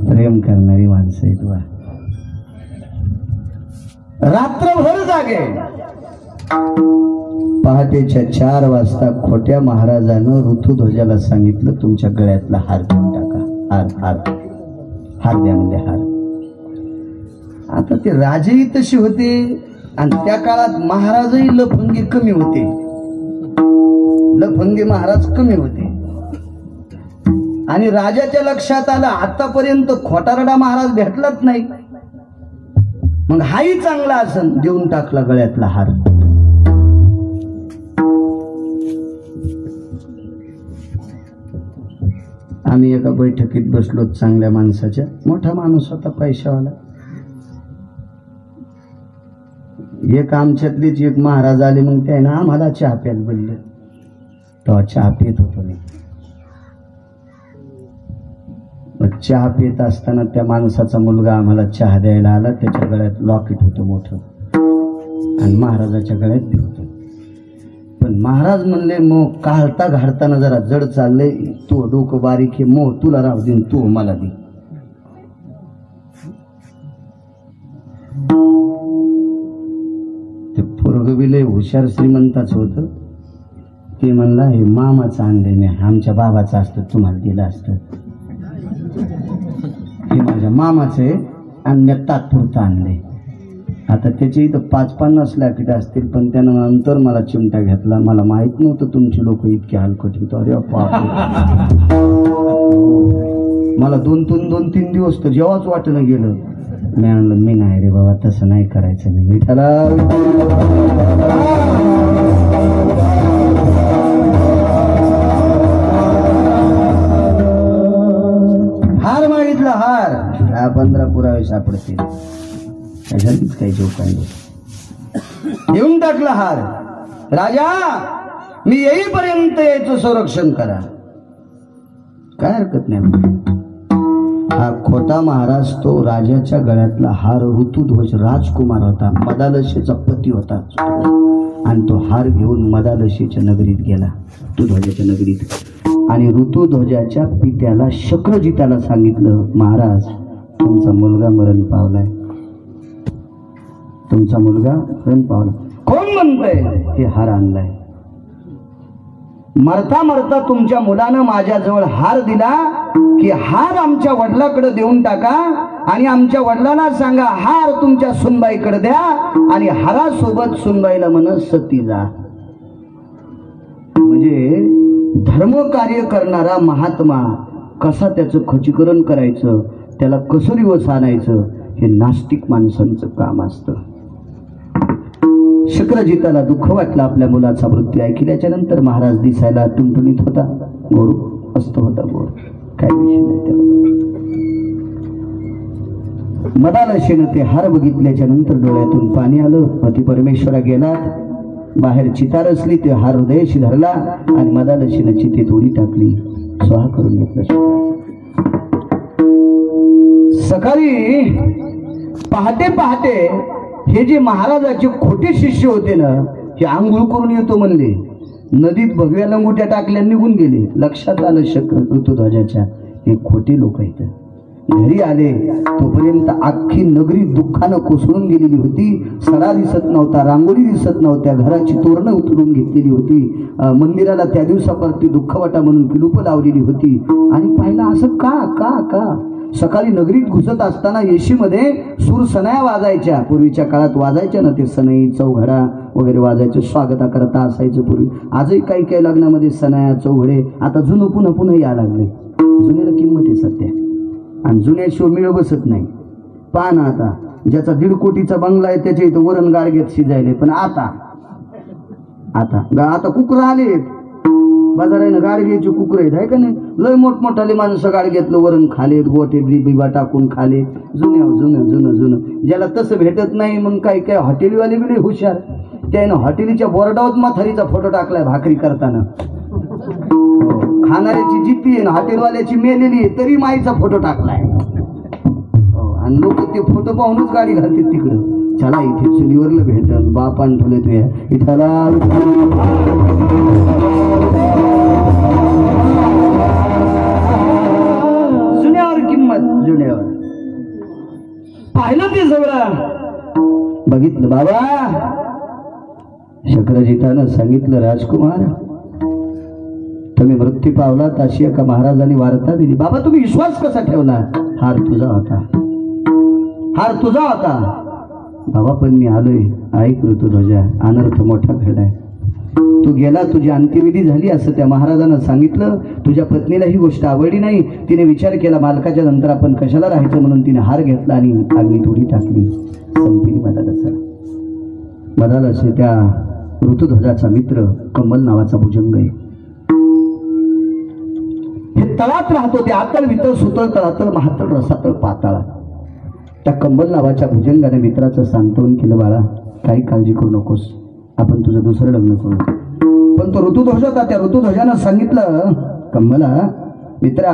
प्रेम करणारी माणसं आहेत बा. रात्रभर जागे. पहाटेच्या 4 वाजता खोट्या महाराजानं ऋतुध्वजाला सांगितलं, तुमच्या गळ्यातला हार देऊन टाका. हार द्या म्हणजे हार. आता ते राजेही तसे होते आणि त्या काळात महाराजही लफंगे कमी होते. लफंगे महाराज कमी होते. आणि राजाच्या लक्षात आलं आतापर्यंत खोटारडा महाराज भेटलाच नाही, मग हाही चांगला असन. देऊन टाकला गळ्यातला हार. आम्ही एका बैठकीत बसलो चांगल्या माणसाच्या. मोठा माणूस होता, पैशावाला. एक आमच्यातलीच एक महाराज आले. मग त्यानं आम्हाला चहा प्यायला बोलले. तेव्हा चहा पित होतो मी. चहा पित असताना त्या माणसाचा मुलगा आम्हाला चहा द्यायला आला. त्याच्या गळ्यात लॉकेट होतं मोठं आणि महाराजाच्या गळ्यात ते होतं. पण महाराज म्हणले, मग काढता घाडताना जरा जड चाललंय, तू डोकं बारीक आहे, मग तुला राहू दे, तू मला दे. ते पोरगं हुशार श्रीमंताच होतं. ते म्हणला, हे मामाचं आणलंय मी, आमच्या बाबाचं असतं, तुम्हाला दिलं असतं. हे माझ्या मामाचं आहे आणि मी तात्पुरतं आणलंय. आता त्याचे इथं 5-50 लॅकेट असतील, पण त्यानं नंतर मला चिमटा घेतला. मला माहित नव्हतं तुमचे लोक इतके हलकट होते. अरे बाप, मला 2-3 दिवस तर जेव्हाच वाटणं गेलं. मी आणलं, मी नाही रे बाबा, तसं नाही करायचं. मी त्याला हार मागितला. हार 10-15 पुरावे सापडतील. त्याच्यातच काही जोकाय घेऊन टाकला हार. राजा, मी येईपर्यंत याचं संरक्षण करा. काय हरकत नाही. हा खोटा महाराज तो राजाच्या गळ्यातला हार, ऋतुध्वज राजकुमार होता, मदालशीचा पती होता, आणि तो हार घेऊन मदालशीच्या नगरीत गेला, ऋतुध्वजाच्या नगरीत. आणि ऋतुध्वजाच्या पित्याला शक्रजिताला सांगितलं, महाराज तुमचा मुलगा मरण पावलाय, तुमचा मुलगा मरण पावला. कोण म्हणतंय? हे हार आणलाय. मरता मरता तुमच्या मुलानं माझ्याजवळ हार दिला की हार आमच्या वडिलाकडे देऊन टाका आणि आमच्या वडिलांना सांगा हार तुमच्या सुनबाईकडे द्या आणि हारासोबत सुनबाईला म्हण सती जा. म्हणजे धर्म कार्य करणारा महात्मा कसा त्याचं खचीकरण करायचं, त्याला कसं दिवस आणायचं, हे नास्तिक माणसांचं काम असतं. शक्रजिताला दुःख वाटलं आपल्या मुलाचा मृत्यू ऐकल्याच्या नंतर. महाराज दिसायला टुणटुणीत होता, गोड असतो होता, गोड, काय विषय नाही त्याला. मदालसेनं ते हार बघितल्याच्या नंतर डोळ्यातून पाणी आलं. पती परमेश्वरा गेला, बाहेर चिता रचली, ते हार हृदयाशी धरला आणि मदालसेनं चितेत उडी टाकली, स्वाहा करून घेतलं. सकाळी पहाटे पहाटे हे जे महाराजाचे खोटे शिष्य होते ना, हे आंघोळ करून येतो म्हणले, नदीत भगव्या लंगोट्या टाकल्या निघून गेले. लक्षात आलं शक्र ऋतुध्वजाच्या हे खोटे लोक आहेत. घरी आले तोपर्यंत अख्खी नगरी दुःखानं कोसळून गेलेली होती. सडा दिसत नव्हता, रांगोळी दिसत नव्हत्या, घराची तोरणं उतरून घेतलेली होती, मंदिराला त्या दिवसापर्यंत दुःखवटा म्हणून किलूप लावलेली होती. आणि पाहिलं असं का का का सकाळी नगरीत घुसत असताना येशीमध्ये सूर सनया वाजायच्या. पूर्वीच्या काळात वाजायच्या ना ते सनई, चौघडा वगैरे वाजायचं, स्वागता करता असायचं पूर्वी. आजही काही काही लग्नामध्ये सनया, चौघडे आता जुनं पुन्हा पुन्हा यायला लागले. जुन्याला किंमत आहे सध्या, आणि जुन्याशिवाय मिळ बसत नाही. पहा ना आता ज्याचा 1.5 कोटीचा बंगला आहे त्याच्या इथं वरण गाडग्यात शिजायले. पण आता आता आता कुकर आले बाजारानं, गाडग्याचे कुकर आहेत आहे का नाही. लय मोठमोठाले माणसं गाडग्यातलं वरण खालेत, गोटे बिबा टाकून खाले. जुनं जुनं जुनं जुनं ज्याला तसं भेटत नाही मग काय काय हॉटेलवाले बी हुशार, त्यानं हॉटेलीच्या बोर्डावर म्हातारीचा फोटो टाकलाय भाकरी करताना. खाणाऱ्याची जिद्दी आहे, हॉटेलवाल्याची मेलेली आहे, तरी माईचा फोटो टाकलाय. आणि लोक ते फोटो पाहूनच गाडी घालतात तिकडं. चला इथे चुलीवरलं भेटन, बापान ठेवले तुया इथला. जुन्यावर किंमत, जुन्यावर. पाहिलं ते सगळं बघितलं. बाबा शक्रजितानं सांगितलं, राजकुमार तुम्ही मृत्यू पावलात अशी एका महाराजांनी वार्ता दिली. बाबा तुम्ही विश्वास कसा ठेवला? हार तुझा होता, हार तुझा होता. बाबा पण मी आलोय, ऐक ऋतुध्वजा, अनर्थ मोठा घडलाय. तू गेला, तुझी अंत्यविधी झाली असं त्या महाराजांना सांगितलं. तुझ्या पत्नीला ही गोष्ट आवडली नाही. तिने विचार केला मालकाच्या नंतर आपण कशाला राहायचं, म्हणून तिने हार घेतला आणि अग्नीत उडी टाकली. संपली मदालसा. मदालसा त्या ऋतुध्वजाचा मित्र कमल नावाचा भुजंग आहे. हे तळात राहतो, ते आतळ वितळ सुतळ तळातळ महातळ रसातळ पाताळा. त्या कंबल नावाच्या भुजंगाने मित्राचं सांत्वन केलं, बाळा काही काळजी करू नकोस, आपण तुझं दुसरं लग्न करू. पण तो ऋतुध्वज होता, त्या ऋतुध्वजानं सांगितलं, कंबला मित्रा,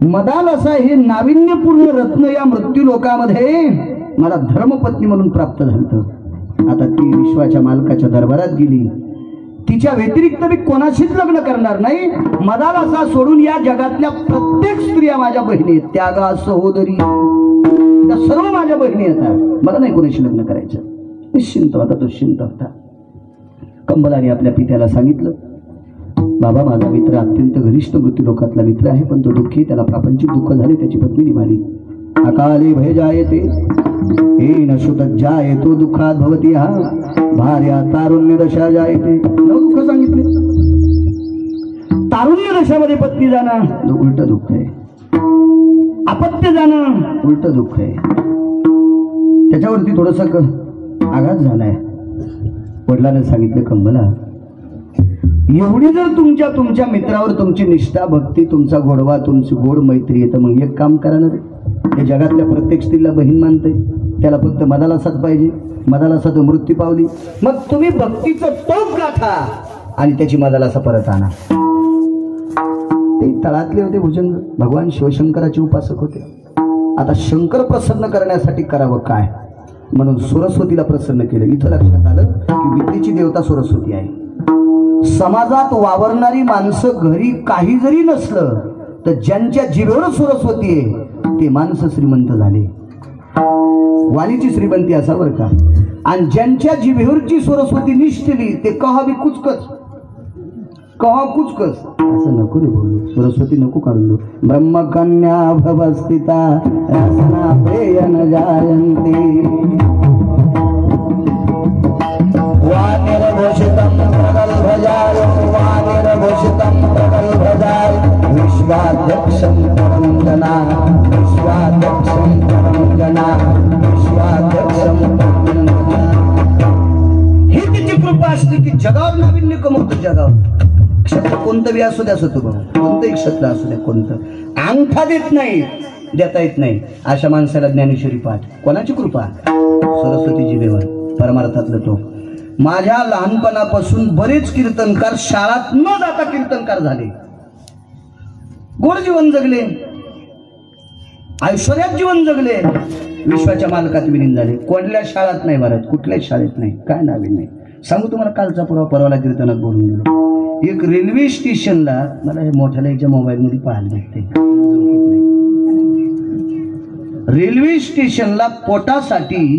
मदालसा हे नाविन्यपूर्ण रत्न या मृत्यू लोकामध्ये मला धर्मपत्नी म्हणून प्राप्त झालं. आता ती विश्वाच्या मालकाच्या दरबारात गेली. तिच्या व्यतिरिक्त मी कोणाशीच लग्न करणार नाही. मदालसा सोडून या जगातल्या प्रत्येक स्त्रिया माझ्या बहिणी आहेत, त्यागा सहोदरी त्या सर्व माझ्या बहिणी येतात. मला नाही कोणाशी लग्न करायचं. निश्चिंत होता, तो निश्चिंत होता. कंबलाने आपल्या पित्याला सांगितलं, बाबा माझा मित्र अत्यंत घनिष्ठ मृत्यू लोकातला मित्र आहे, पण तो दुःखी, त्याला प्रापंचिक दुःख झाले, त्याची पत्नी निघाली. अकाले भय जायते येन सुतज्जायतो दुःखात भवती हा भार्या तारुण्य दशा जायते. दुःख सांगितले. तारुण्य दशामध्ये पत्नी जाणं उलट दुःख आहे, अपत्य जाणं उलट दुःख आहे. त्याच्यावरती थोडस आघात झालाय. वडिलांनी सांगितलं, कंबला एवढी जर तुमच्या मित्रावर तुमची निष्ठा, भक्ती, तुमचा गोडवा, तुमची गोड मैत्री येतं, मग एक काम करा ना, हे जगातल्या प्रत्येक स्त्रीला बहीण मानते, त्याला फक्त मदालसाच पाहिजे. मदालसा मृत्यू पावली, मग तुम्ही भक्तीचं टोक गाठा आणि त्याची मदालसा परत आणा. ते तळातले होते भुजंग, भगवान शिवशंकराचे उपासक होते. आता शंकर प्रसन्न करण्यासाठी करावं काय, म्हणून सरस्वतीला प्रसन्न केलं. इथं लक्षात आलं की विद्येची देवता सरस्वती आहे. समाजात वावरणारी माणसं घरी काही जरी नसलं तर ज्यांच्या जिभेवर सरस्वती आहे ते माणसं श्रीमंत झाले. वाणीची श्रीमंती असावर का. आणि ज्यांच्या जिभेवरची सरस्वती निष्ठली ते कहा बी कुचकच, कहा कुचकच. असं नको रे बोलू, सरस्वती नको काढून दो. ब्रह्मकन्या भवस्थिता रसना प्रेयन जायन्ते वानिरभूषितं प्रगल्भजाय वानिरभूषितं प्रगल्भजाय विश्वाध्यक्षं परमजना विश्वाध्यक्षं परमजना विश्वाध्यक्षं परमजना. ही तिची कृपा असते की जगावर नाविन्य कमवतो. जगावर क्षेत्र कोणतं बी असू द्या, असं तू कोणतंही क्षेत्र असू द्या, कोणतं अंगठा देत नाही. देता येत नाही अशा माणसाला ज्ञानेश्वरी पाठ. कोणाची कृपा? सरस्वती जिभेवर परमार्थातलं तो. माझ्या लहानपणापासून बरेच कीर्तनकार शाळात न जाता कीर्तनकार झाले, गोड जीवन जगले, ऐश्वर्यात जीवन जगले, विश्वाच्या मालकात विलीन झाले. कोणत्या शाळेत नाही भारत, कुठल्याच शाळेत नाही, काय नावे नाही. सांगू तुम्हाला कालचा परवाला कीर्तनात बोलून गेलो. एक रेल्वे स्टेशनला मला हे मोठ्याला याच्या मोबाईल मध्ये पाहायला भेटते. रेल्वे स्टेशनला पोटासाठी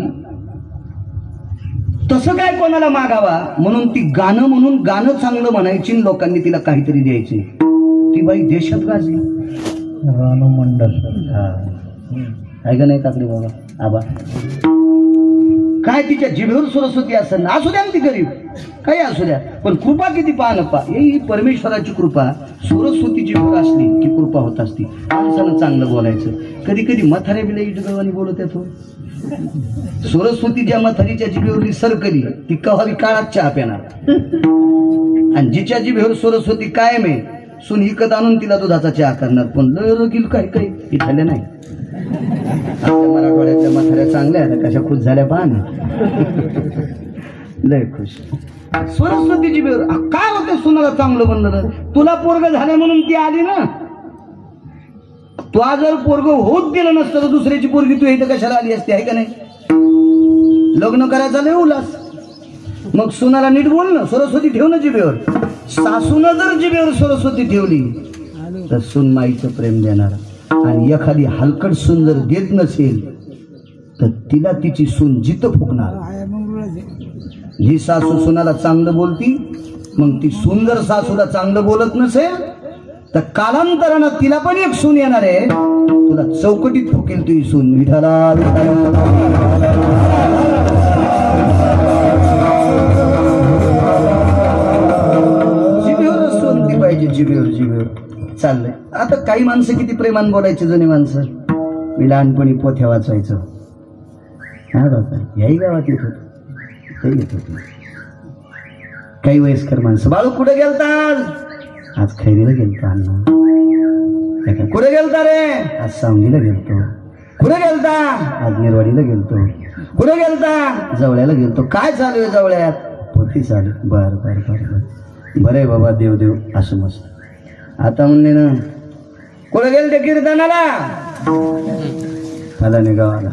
तसं काय कोणाला मागावा म्हणून ती गाणं म्हणून गाणं चांगलं म्हणायची, लोकांनी तिला काहीतरी द्यायचे. ती बाई देशात गाजली. रानू मंडल आहे का नाही काकडे बाबा आबा, काय तिच्या जिभेवर सरस्वती असेल ना, असू द्या ती गरीब काही असू द्या, पण कृपा किती पहा नपा. ही परमेश्वराची कृपा. सरस्वती जिभेवर असली की कृपा होत असती. माणसानं चांगलं बोलायचं. कधी कधी म्हातारे बिला इटगवानी बोलत येतो. सरस्वती ज्या म्हातारीच्या जिभेवरली सरकली ती कव्हावी काळात चहा पेणार, आणि जिच्या जिभेवर सरस्वती कायम आहे सून हिकत आणून तिला दुधाचा चहा करणार. पण लय रगील काही काही इथल्या नाही. आपल्या मराठवाड्याच्या म्हाताऱ्या चांगल्या आहेत, कशा खुश झाल्या पहा ना, लय खुश. सरस्वती जिभेवर काय होते सुनाला चांगलं बनलं. तुला पोरग झालं म्हणून ती आली ना. तू जर पोरग होत गेलं नसतं तर दुसऱ्याची पोरगी तू इथं कशाला आली असते, आहे का नाही. लग्न करायचं लय उल्हास. मग सुनाला नीट बोल ना, सरस्वती ठेव ना जिभेवर. सासूनं जर जिभेवर सरस्वती ठेवली तर सून माईचं प्रेम देणार, आणि एखादी हलकट सून जर देत नसेल तर तिला तिची सून जिथं फुकणार. ही सासू सुनाला चांगलं बोलती, मग ती सून जर सासूला चांगलं बोलत नसेल तर कालांतरानं तिला पण एक सून येणार आहे, तुला चौकटीत फुकेल तुझी सून. विठाला जिभेवर सून ती पाहिजे, जिभेवर जिभेवर चाललंय. आता काही माणसं किती प्रेमान बोलायचे जुने माणसं. मी लहानपणी पोथ्या वाचायचं, हा बाबा याही गावात येत होत, ते येत होते. काही वयस्कर माणसं, बाळू कुठे गेलतात? आज खैरीला गेलतो अण्णा. कुठे गेलता रे? आज सावंगीला गेलतो. कुठे गेलता? आज निर्वाडीला गेलतो. कुठे गेलता? जवळ्याला गेलतो. काय चालू आहे जवळ्यात? पोथी चालू. बर बर बर बर बरं आहे बाबा, देव देव असं मस्त. आता म्हणले ना कुठे गेलते कीर्तनाला? मला नाही गावाला.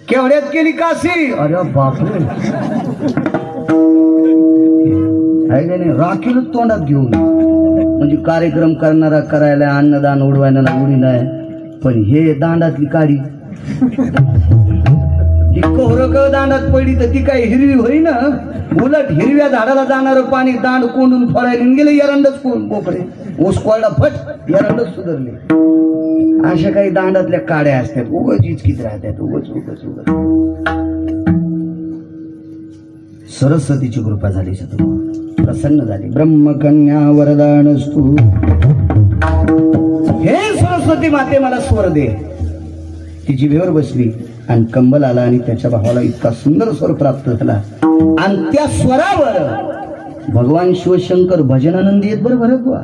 केवढ्यात केली काशी? अरे बापरे, आहे का नाही. राखीलच तोंडात घेऊन, म्हणजे कार्यक्रम करणारा करायला, अन्नदान उडवायला उडी नाही, पण हे दांडातली काडी ती कोहरक दांडात पडली तर ती काय हिरवी होईना. उलट हिरव्या झाडाला जाणारं पाणी दांड कोंडून फळायला गेले, एरंडच बोकडे ऊस कोळडा फट एरंडच सुधारले. अशा काही दांडातल्या काड्या असतात, उगच इचकीत राहतात, उगच उगच उगच. सरस्वतीची कृपा झाली, प्रसन्न झाली. ब्रह्मकन्या वरदानस्तु. हे सरस्वती माते मला स्वर दे. ती जिभेवर बसली आणि कंबल आला आणि त्याच्या भावाला इतका सुंदर स्वर प्राप्त झाला, आणि त्या स्वरावर भगवान शिवशंकर भजनानंदी येत. बरोबर बुवा,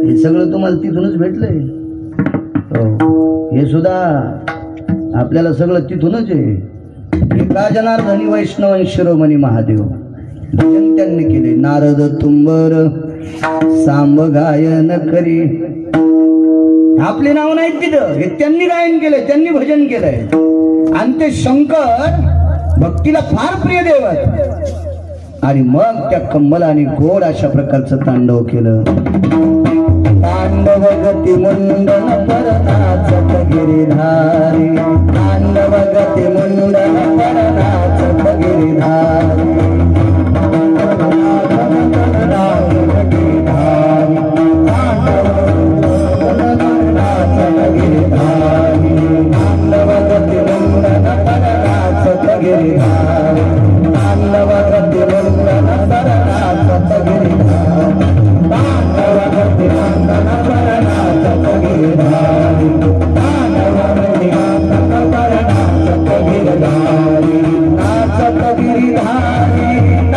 हे सगळं तुम्हाला तिथूनच भेटलंय. हे सुद्धा आपल्याला सगळं तिथूनच आहे. एका जनार्दनी वैष्णव शिरोमणी महादेव भजन त्यांनी केले. नारद तुंबर सांब गायन करी. आपले नाव नाहीत तिथं, हे त्यांनी गायन केलंय, त्यांनी भजन केलंय. आणि ते शंकर भक्तीला फार प्रिय देवत. आणि मग त्या कंबलाने गोड अशा प्रकारचं तांडव केलं. तांडव गती मुंडन परनाचत गिरिधारी. तांडव गती मुंडन परनाचत गिरिधारी. गिरिधारी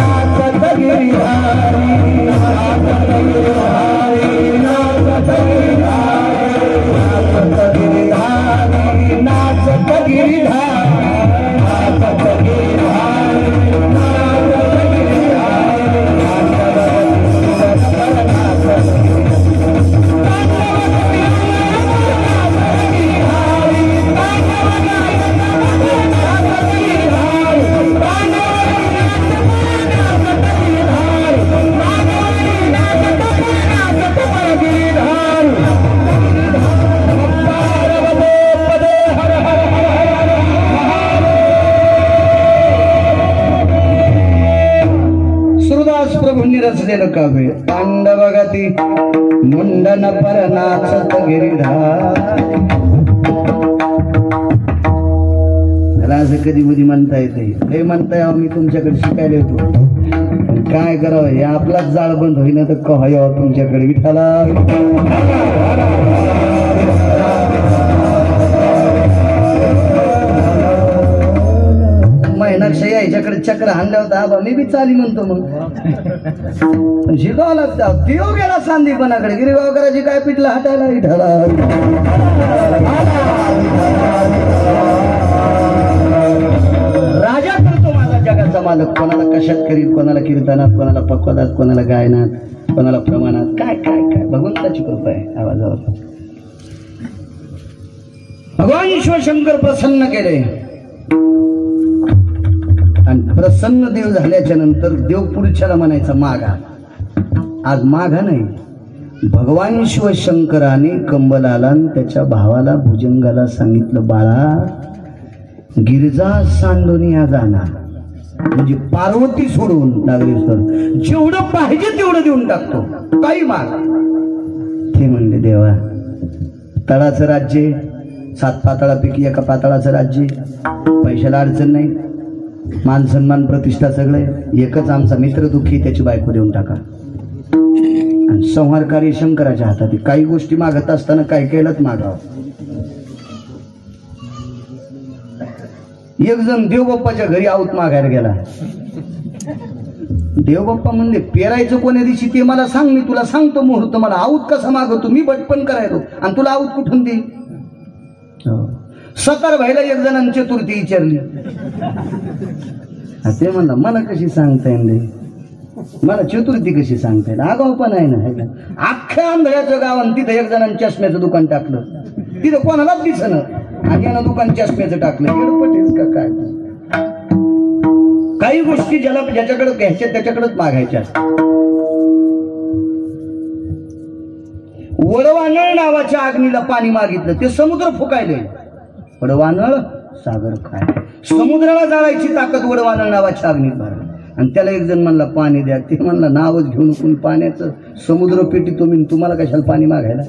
विठुदास प्रभूंनी रचलेलं काव्य. पांडव गती मुंडन परनाचत गिरिधार. मला असं कधी कधी म्हणता येते, हे म्हणताय मी तुमच्याकडे शिकायला येतो, काय करावं हे आपलाच जाळ बंद होईना तर कहा यावं तुमच्याकडे. विठाला महिनाक्षय याच्याकडे चक्र हाणल्या होता आबा, मी बी चाली म्हणतो. मग पण शिकावं लागतं. देव गेला सांदीपणाकडे, गिरीगावकराची काय पिटला हाताला. विठाला राजा करतो माझा जगाचा मालक. कोणाला कशात करीत, कोणाला कीर्तनात, कोणाला पक्वादात, कोणाला गायनात, कोणाला प्रमाणात. काय काय काय भगवंताची कृपा आहे आवाजावर. भगवान शिवशंकर प्रसन्न केले आणि प्रसन्न देव झाल्याच्या नंतर देव पुढच्याला म्हणायचा मागा. आज मागा नाही, भगवान शिवशंकराने कंबलाला त्याच्या भावाला भुजंगाला सांगितलं, बाळा गिरजा सांडोनिया जाणार, म्हणजे पार्वती सोडून नागरेश्वर जेवढं पाहिजे तेवढं देऊन टाकतो, काही माग. ते म्हणले देवा तळाचं राज्य, 7 पाताळापैकी एका पाताळाचं राज्य, पैशाला अडचण नाही, मान सन्मान प्रतिष्ठा सगळे, एकच आमचा मित्र दुःखी, त्याची बायको देऊन टाका. आणि संहारकारी शंकराच्या हातात. काही गोष्टी मागत असताना काय केलंच मागावं. एक जण देवबाप्पाच्या घरी आऊत मागायला गेला. देवबाप्पा म्हणले पेरायचं कोण्या दिवशी ते मला सांग, मी तुला सांगतो मुहूर्त. मला आऊत कसा मागवतो, मी बटपण करायचो आणि तुला आऊत कुठून दे. सकार व्हायला एक जणांनी चतुर्थी विचारली. ते म्हणला मला कशी सांगता येईल, मला चतुर्थी कशी सांगता येईल, आगाव पण आहे ना. अख्ख्या आंधळ्याचं गावात तिथं एक जणांनी चष्म्याचं दुकान टाकलं, तिथं कोणालाच दिसणं, आणि यानं दुकान चष्म्याचं टाकलं. एडपटेच का काय. काही गोष्टी ज्याला ज्याच्याकडे घ्यायच्या त्याच्याकडेच मागायच्या. वडवानळ नावाच्या अग्नीला पाणी मागितलं, ते समुद्र फुकायले. वडवानळ सागर काय, समुद्राला जाळायची ताकद वडवानळ नावाच्या अग्नीत भरली. आणि त्याला एक जण म्हणला पाणी द्या. ते म्हणला नावच घेऊन कोण पाण्याचं समुद्र पेटी तुम्ही, तुम्हाला कशाला पाणी मागायला.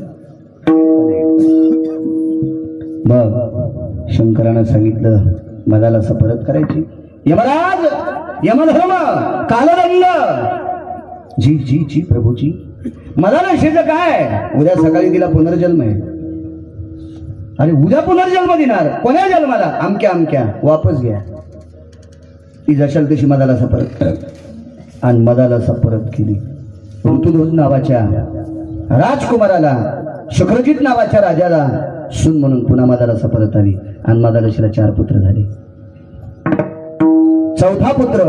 बघ शंकरानं सांगितलं मदाला परत करायची. यमराज, यमधर्म, कालदंड. जी जी जी प्रभूजी. मदाला शेज काय, उद्या सकाळी तिला पुनर्जन्म आहे. अरे उद्या पुनर्जन्म देणार, कोण्या जन्माला, अमक्या अमक्या, वापस घ्या. ती जशाल तशी मदाला परत कर. आणि मदाला परत केली. ऋतुध्वज नावाच्या राजकुमाराला, शुक्रजित नावाच्या राजाला सून म्हणून पुन्हा मदाला परत आली. आणि मदालशीला 4 पुत्र झाले. 4था पुत्र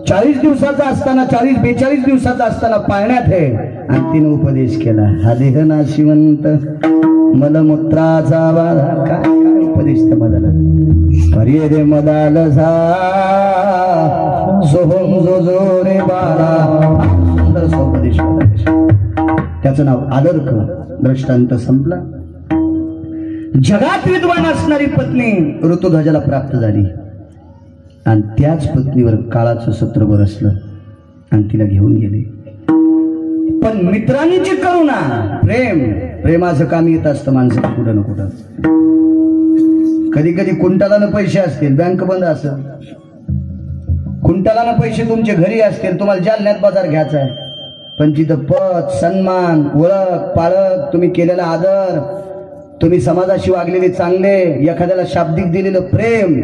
40 दिवसाचा असताना, 42 दिवसाचा असताना पाळण्यात आहे. आणि तिने उपदेश केला, हा देह नाशिवंत मलमूत्राचा बाधा. काय उपदेश त्या मदाला. हरे रे मदालसा सोहम जो जो रे बाला. सुंदर उपदेश. त्याचं नाव आदर्क. दृष्टांत संपला. जगात विद्वान असणारी पत्नी ऋतुध्वजाला प्राप्त झाली. आणि त्याच पत्नीवर काळाचं सत्र बरसलं आणि तिला घेऊन गेले. पण मित्रांची करुणा, प्रेमाचं काम येत असतं माणसाला कुठं ना कुठं. कधी कधी कुंटालानं पैसे असतील, बँक बंद असेल, कुंटालानं पैसे तुमचे घरी असतील, तुम्हाला जालन्यात बाजार घ्यायचा आहे, पण तिथं पद, सन्मान, ओळख, पाळख, तुम्ही केलेला आदर, तुम्ही समाजाशी वागलेले चांगले, एखाद्याला शाब्दिक दिलेलं प्रेम,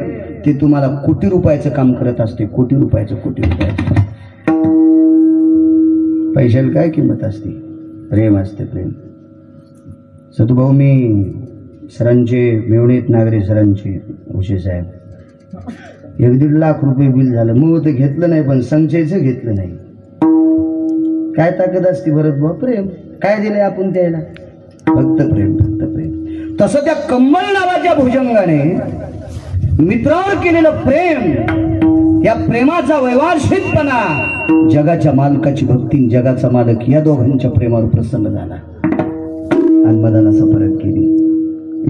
ते तुम्हाला कोटी रुपयाचं काम करत असते. कोटी रुपयाचं. पैशाला काय किंमत असते, प्रेम असते. प्रेम. सतुभाऊ मी सरांचे मेवणीत नागरे सरांचे उशे साहेब 1-1.5 लाख रुपये बिल झालं. मग ते घेतलं नाही, पण संचयचं घेतलं नाही. काय ताकद असते भरत भाऊ. प्रेम. काय दिलंय आपण त्याला, फक्त प्रेम. तसं त्या कंबल नावाच्या भुजंगाने मित्रावर केलेलं प्रेम, या प्रेमाचा वैवार्षिकपणा, जगाच्या मालकाची भक्ती, जगाचा मालक या दोघांच्या प्रेमावर प्रसन्न झाला आणि मदाला परत केली.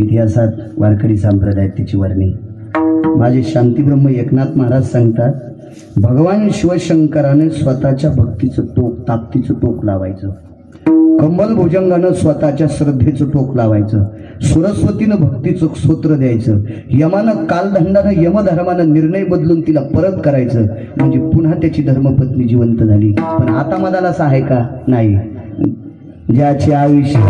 इतिहासात वारकरी संप्रदायात तिची वर्णी. माझे शांतीब्रह्म एकनाथ महाराज सांगतात, भगवान शिवशंकराने स्वतःच्या भक्तीचं टोक, ताकदीचं टोक लावायचं, कमल भुजंगानं स्वतःच्या श्रद्धेचं टोक लावायचं, सरस्वतीनं भक्तीचं स्तोत्र द्यायचं, यमानं कालदंडानं यमधर्मानं निर्णय बदलून तिला परत करायचं, म्हणजे पुन्हा त्याची धर्मपत्नी जिवंत झाली. पण आता मदाला असं आहे का? नाही. ज्याचे आयुष्य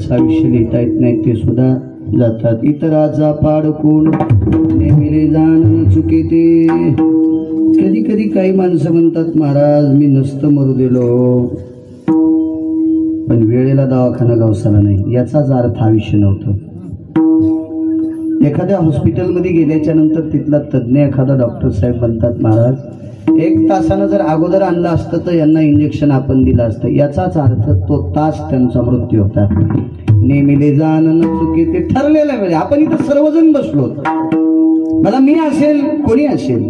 आयुष्य लिहिता येत नाही ते सुद्धा जातात. इतराचा पाडकून नेमिले जाण चुके ते. कधी कधी काही माणसं म्हणतात, महाराज मी नसतं मरू दिलो, पण वेळेला दवाखाना गावसाला नाही, याचाच अर्थ आयुष्य नव्हतं. एखाद्या हॉस्पिटलमध्ये गेल्याच्या नंतर तिथला तज्ज्ञ एखादा डॉक्टर साहेब म्हणतात, महाराज 1 तासानं जर अगोदर आणलं असतं तर यांना इंजेक्शन आपण दिलं असतं, याचाच अर्थ तो तास त्यांचा मृत्यू होता. नेमिले जाण न चुके ते. ठरलेल्या वेळे आपण इथं सर्वजण बसलो, मला मी असेल कोणी असेल,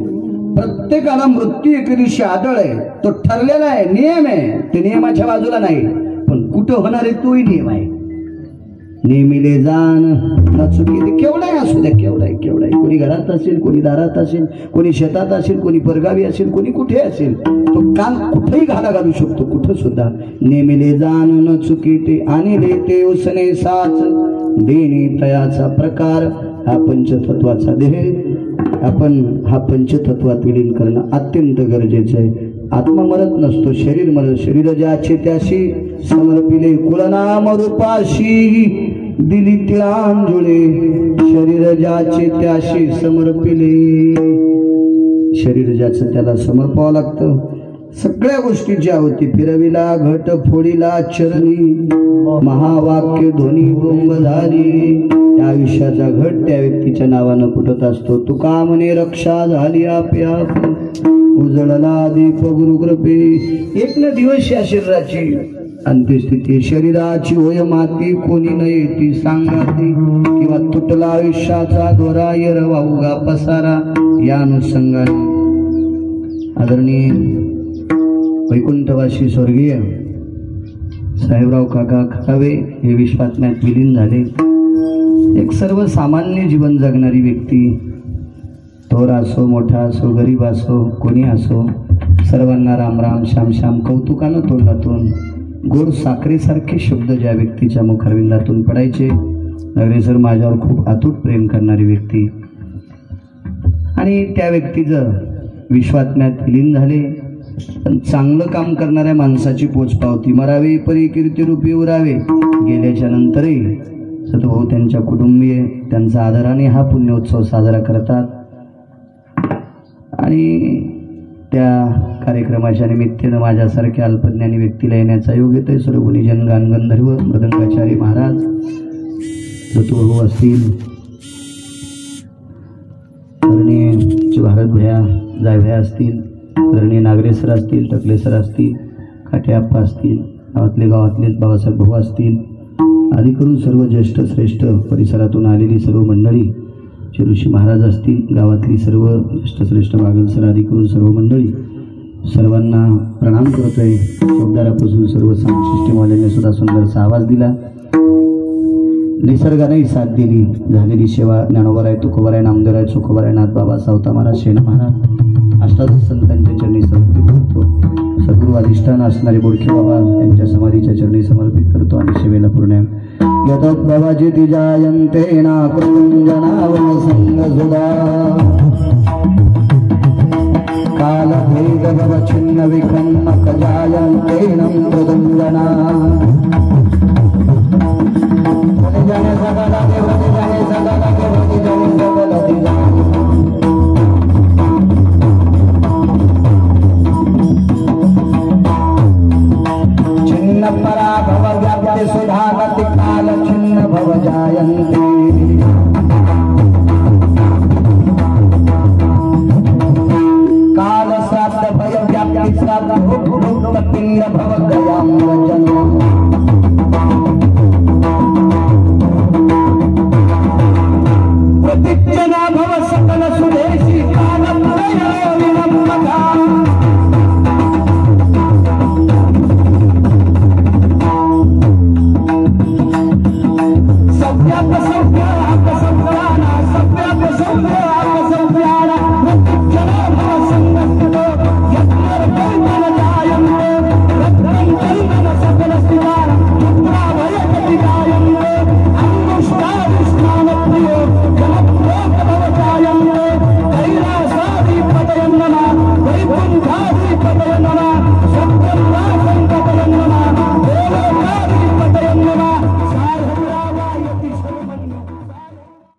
प्रत्येकाला मृत्यू एके दिवशी आदळ आहे, तो ठरलेला आहे, नियम आहे, ते नियमाच्या बाजूला नाही, पण कुठं होणार आहे तोही नियम आहे. नेमिले जाण न चुके ते. केवढाही असू द्या, केवढाही कोणी घरात असेल, कोणी दारात असेल, कोणी शेतात असेल, कोणी परगावी असेल, कोणी कुठे असेल, तो कान कुठेही घाला घालू शकतो, कुठं सुद्धा. नेमिले जाण न चुके ते. आणि देते उसने साच देणे तयाचा प्रकार. हा पंचतत्वाचा देह आपण हा पंचतत्वात विलीन करणं अत्यंत गरजेचं आहे. आत्मा मरत नसतो, शरीर मरत. शरीर ज्याचे त्याशी समर्पिले, कुलनाम रूपाशी दिली तिळांजुळे. शरीर ज्याचे त्याशी समर्पिले, शरीर ज्याचं त्याला समर्पावं लागतं. सगळ्या गोष्टी ज्या होती, फिरविला घट फोडीला चरणी, महावाक्य ध्वनी वृंगधारी. या आयुष्याचा घट त्या व्यक्तीच्या नावानं फुटत असतो. तुका म्हणे रक्षा झाली आपोआप, उजळला दीप गुरुकृपे. एक न दिवस या शरीराची अंत्यस्थिती. शरीराची होय माती, कोणी न येती सांगाती, किंवा तुटला आयुष्याचा दोरा, वाहुगा पसारा. या अनुषंगाने आदरणीय वैकुंठवासी स्वर्गीय साहेबराव काका खरावे हे विश्वात्म्यात विलीन झाले. एक सर्वसामान्य जीवन जगणारी व्यक्ती, थोर असो, मोठा असो, गरीब असो, कोणी असो, सर्वांना राम राम श्याम श्याम कौतुकानं तोंडातून गोड साखरेसारखे शब्द ज्या व्यक्तीच्या मुखारविंदातून पडायचे, नगरेसर माझ्यावर खूप अतूट प्रेम करणारी व्यक्ती, आणि त्या व्यक्तीचं विश्वात्म्यात विलीन झाले. पण चांगलं काम करणाऱ्या माणसाची पोचपावती मरावे परी कीर्तिरूपी उरावे. गेल्याच्या नंतरही सतभाऊ त्यांच्या कुटुंबीय त्यांचा आदराने हा पुण्योत्सव साजरा करतात. आणि त्या कार्यक्रमाच्या निमित्तानं माझ्यासारख्या अल्पज्ञानी व्यक्तीला येण्याचा योग येतोय. सर्व गुणीजन, गान गंधर्व, मृदंगाचारी महाराज, सतभाऊ असतील, धरणीचे भारत भया जाय भया असतील, धरणी नागरेसर असतील, टकलेसर असतील, काठेआप्पा असतील, गावातलेच बाबासाहेब भाऊ असतील, आदी करून सर्व ज्येष्ठ श्रेष्ठ परिसरातून आलेली सर्व मंडळी, ऋषी महाराज असतील, गावातली सर्व ज्येष्ठ श्रेष्ठ बागलसर आदी करून सर्व मंडळी, सर्वांना प्रणाम करतोय. चौदारापासून सर्व साऊंड सिस्टीमवाल्यांनी सुद्धा सुंदरसा आवाज दिला. निसर्गानेही साथ दिली. झालेली सेवा ज्ञानोबराय, तुकोबराय, नामदेवराय, चोखोबराय, नाथबाबा, सावता महाराज, शेणा महाराज, अष्टादश संतांच्या चरणी समर्पित करतो. सद्गुरू अधिष्ठान असणारे बोडखे बाबा यांच्या समाधीच्या चरणी समर्पित करतो आणि सेवेला पूर्ण यतोत बाबाजी तिजायंते नाकृतंजनावन संगसुधा काल भेद भव छिन्न विखन्न कजायंते नमृतंजना जाने सगला देवते जाने सगला देवते जाने सगला दिजाने छिन्न पराभव व्याप्ति सुधागति काल छिन्न भव जायन्ते काल श्राद्ध भय व्याप्ति श्राद्ध भुक्त पिंड भव गयाम्रजन प्रतिज्ञा भव सकल सुदेशी काल प्रयो विनम्रता सव्या